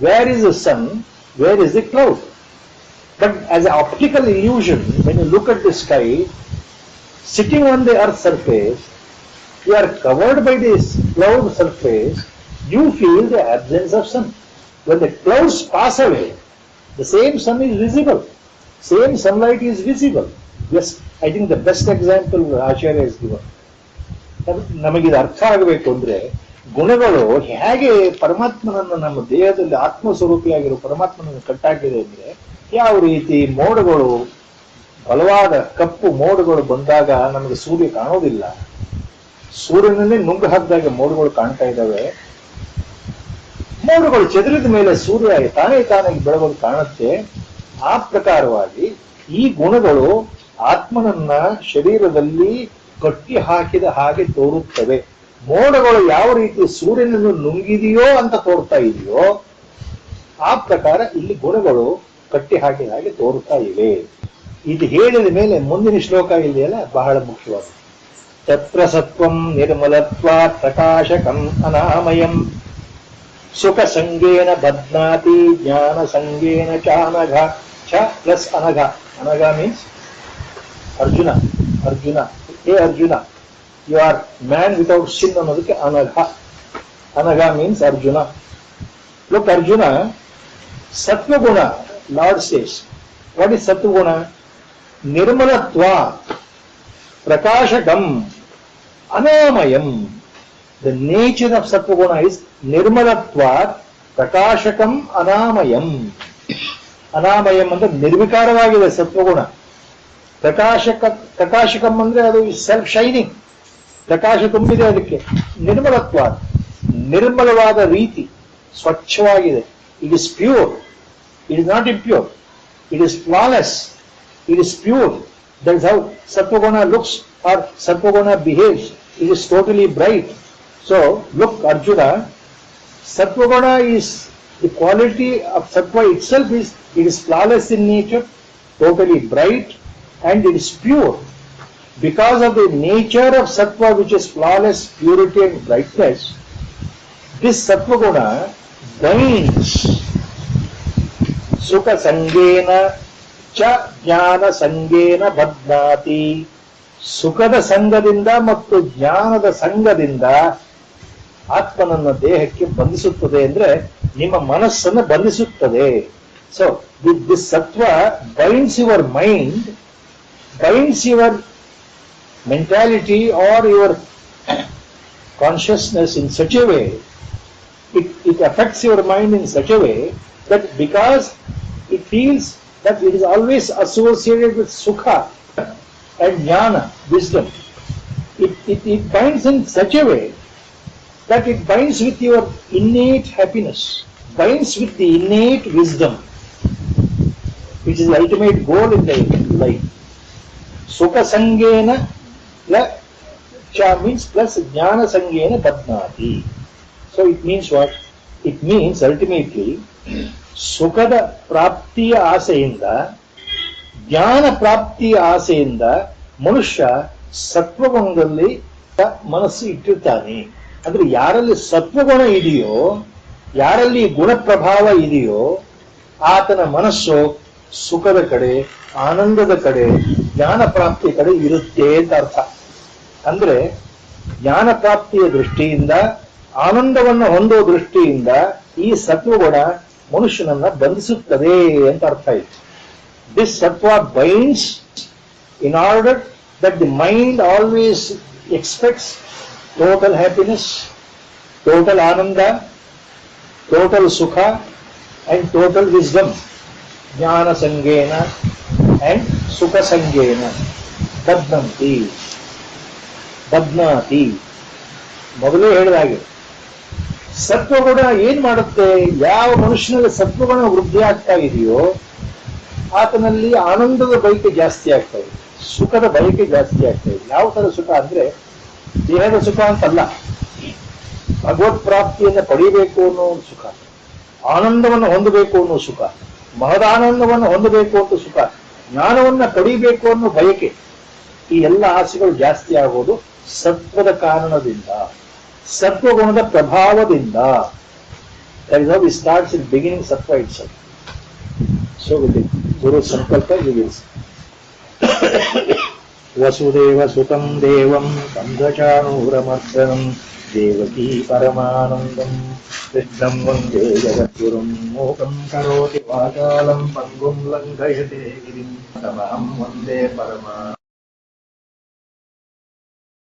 Where is the sun? Where is the cloud? But as an optical illusion, when you look at the sky, sitting on the earth's surface, you are covered by this cloud surface, you feel the absence of sun. When the clouds pass away, the same sun is visible, same sunlight is visible. Yes, I think the best example Acharya has given. ನಮಗಿದು ಅರ್ಥ ಆಗಬೇಕು ಅಂದ್ರೆ, ಗುಣಗಳು ಹೇಗೆ ಪರಮಾತ್ಮನನ್ನು ನಮ್ಮ ದೇಹದಲ್ಲಿ ಆತ್ಮಸ್ವರೂಪಿಯಾಗಿರೋ ಪರಮಾತ್ಮನನ್ನು ಕಟ್ಟಾಕಿದೆ ಅಂದ್ರೆ, ಯಾವ ರೀತಿ ಮೋಡಗಳು, ಬಲವಾದ ಕಪ್ಪು ಮೋಡಗಳು ಬಂದಾಗ ನಮಗೆ ಸೂರ್ಯ ಕಾಣೋದಿಲ್ಲ, ಸೂರ್ಯನನ್ನೇ ನುಂಗು ಹಾಕಿದಾಗ ಮೋಡಗಳು ಕಾಣ್ತಾ ಇದ್ದಾವೆ. ಮೋಡಗಳು ಚೆದರಿದ ಮೇಲೆ ಸೂರ್ಯ ತಾನಾಗಿ ಬೆಳಗೋದು ಕಾಣುತ್ತೆ. ಆ ಪ್ರಕಾರವಾಗಿ ಈ ಗುಣಗಳು ಆತ್ಮನನ್ನ ಶರೀರದಲ್ಲಿ ಕಟ್ಟಿ ಹಾಕಿದ ಹಾಗೆ ತೋರುತ್ತವೆ. ಮೋಡಗಳು ಯಾವ ರೀತಿ ಸೂರ್ಯನನ್ನು ನುಂಗಿದೆಯೋ ಅಂತ ತೋರ್ತಾ ಇದೆಯೋ, ಆ ಪ್ರಕಾರ ಇಲ್ಲಿ ಗುಣಗಳು ಕಟ್ಟಿ ಹಾಕಿದ ಹಾಗೆ ತೋರುತ್ತಾ ಇವೆ. ಇದು ಹೇಳಿದ ಮೇಲೆ ಮುಂದಿನ ಶ್ಲೋಕ ಇದೆಯಲ್ಲ, ಬಹಳ ಮುಖ್ಯವಾದ. ತತ್ರ ಸತ್ವಂ ನಿರ್ಮಲತ್ವಾತ್ ಪ್ರಕಾಶಕಂ ಅನಾಮಯಂ ಸುಖ ಸಂಗೇನ ಬಧ್ನಾತಿ ಜ್ಞಾನ ಸಂಗೇನ ಚ ಅನಘ. ಚ ಪ್ಲಸ್ ಅನಘ. ಅನಘ means Arjuna. Hey Arjuna, you are man without sin ಅನ್ನೋದಕ್ಕೆ ಅನಘ. ಅನಘ ಮೀನ್ಸ್ ಅರ್ಜುನ. ಲುಕ್ ಅರ್ಜುನ, ಸತ್ವಗುಣ, ಲಾರ್ಡ್ ಸೇಸ್, ವಾಟ್ ಇಸ್ ಸತ್ವಗುಣ? ನಿರ್ಮಲತ್ವ, prakashakam, anamayam. The nature of sattva-guna is nirmalatvat, prakashakam, anamayam. Anamayam ಅಂದ್ರೆ ನಿರ್ವಿಕಾರವಾಗಿದೆ ಸತ್ವಗುಣ. ಪ್ರಕಾಶಕಂ ಅಂದ್ರೆ ಅದು ಸೆಲ್ಫ್ ಶೈನಿಂಗ್, ಪ್ರಕಾಶ ತುಂಬಿದೆ ಅದಕ್ಕೆ. ನಿರ್ಮಲತ್ವಾತ್, ನಿರ್ಮಲವಾದ ರೀತಿ, ಸ್ವಚ್ಛವಾಗಿದೆ. It is pure, it is not impure, it is flawless, it is pure. That is how Sattva-guna looks or Sattva-guna behaves. It is totally bright. So, look Arjuna, Sattva-guna is, the quality of Sattva itself is, it is flawless in nature, totally bright, and it is pure. Because of the nature of Sattva, which is flawless, purity and brightness, this Sattva-guna binds Sukha Sangena ಚ ಜ್ಞಾನ ಸಂಗೇನ ಬಧ್ನಾತಿ. ಸುಖದ ಸಂಘದಿಂದ ಮತ್ತು ಜ್ಞಾನದ ಸಂಘದಿಂದ ಆತ್ಮನನ್ನ ದೇಹಕ್ಕೆ ಬಂಧಿಸುತ್ತದೆ. ಅಂದ್ರೆ ನಿಮ್ಮ ಮನಸ್ಸನ್ನು ಬಂಧಿಸುತ್ತದೆ. So this sattva binds your mind, binds your mentality or your consciousness in such a way, it affects your mind in such a way that because it feels that it is always associated with sukha and jnana, wisdom. It binds in such a way that it binds with your innate happiness, binds with the innate wisdom, which is the ultimate goal in the life. Sukha sangena cha means plus jnana sangena badnati. So it means what? It means ultimately ಸುಖದ ಪ್ರಾಪ್ತಿಯ ಆಸೆಯಿಂದ, ಜ್ಞಾನ ಪ್ರಾಪ್ತಿಯ ಆಸೆಯಿಂದ ಮನುಷ್ಯ ಸತ್ವಗುಣದಲ್ಲಿ ಮನಸ್ಸು ಇಟ್ಟಿರ್ತಾನೆ. ಅಂದ್ರೆ ಯಾರಲ್ಲಿ ಸತ್ವಗುಣ ಇದೆಯೋ, ಯಾರಲ್ಲಿ ಗುಣ ಪ್ರಭಾವ ಇದೆಯೋ, ಆತನ ಮನಸ್ಸು ಸುಖದ ಕಡೆ, ಆನಂದದ ಕಡೆ, ಜ್ಞಾನ ಪ್ರಾಪ್ತಿಯ ಕಡೆ ಇರುತ್ತೆ ಅಂತ ಅರ್ಥ. ಅಂದ್ರೆ ಜ್ಞಾನ ಪ್ರಾಪ್ತಿಯ ದೃಷ್ಟಿಯಿಂದ, ಆನಂದವನ್ನು ಹೊಂದೋ ದೃಷ್ಟಿಯಿಂದ ಈ ಸತ್ವಗುಣ ಮನುಷ್ಯನನ್ನ ಬಂಧಿಸುತ್ತದೆ ಅಂತ ಅರ್ಥ ಇದೆ. This sattva binds in order that the mind always expects total happiness, total ananda, total sukha and total wisdom. Jnana sangena and sukha sangena badnanti badnati. ಮೊದಲೇ ಹೇಳಿದಾಗೆ ಸತ್ವಗುಣ ಏನ್ ಮಾಡುತ್ತೆ? ಯಾವ ಮನುಷ್ಯನಲ್ಲಿ ಸತ್ವಗುಣ ವೃದ್ಧಿ ಆಗ್ತಾ ಇದೆಯೋ ಆತನಲ್ಲಿ ಆನಂದದ ಬಯಕೆ ಜಾಸ್ತಿ ಆಗ್ತಾ ಇದೆ, ಸುಖದ ಬಯಕೆ ಜಾಸ್ತಿ ಆಗ್ತಾ ಇದೆ. ಯಾವ ತರ ಸುಖ ಅಂದ್ರೆ ದೇಹದ ಸುಖ ಅಂತಲ್ಲ, ಭಗವತ್ ಪ್ರಾಪ್ತಿಯನ್ನು ಪಡೆಯಬೇಕು ಅನ್ನೋ ಒಂದು ಸುಖ, ಆನಂದವನ್ನು ಹೊಂದಬೇಕು ಅನ್ನೋ ಸುಖ, ಮಹದಾನಂದವನ್ನು ಹೊಂದಬೇಕು ಅನ್ನೋ ಸುಖ, ಜ್ಞಾನವನ್ನ ಪಡೆಯಬೇಕು ಅನ್ನೋ ಬಯಕೆ. ಈ ಎಲ್ಲ ಆಸೆಗಳು ಜಾಸ್ತಿ ಆಗೋದು ಸತ್ವದ ಕಾರಣದಿಂದ, ಸತ್ವಗುಣದ ಪ್ರಭಾವದಿಂದ. That is how we start in beginning sattva itself. So with the Guru Sankalpa you will see. Vasudeva ಸುತಂ ದೇವಂ ಕಂಸಚಾಣೂರಮರ್ದನಂ ದೇವಕೀ ಪರಮಾನಂದಂ ಕೃಷ್ಣಂ ವಂದೇ ಜಗದ್ಗುರುಂ ಮೂಕಂ ಕರೋತಿ ವಾಚಾಲಂ ಪಂಗುಂ ಲಂಘಯತೆ ಗಿರಿಂ ತಮಹಂ ವಂದೇ ಪರಮಾನಂದಂ.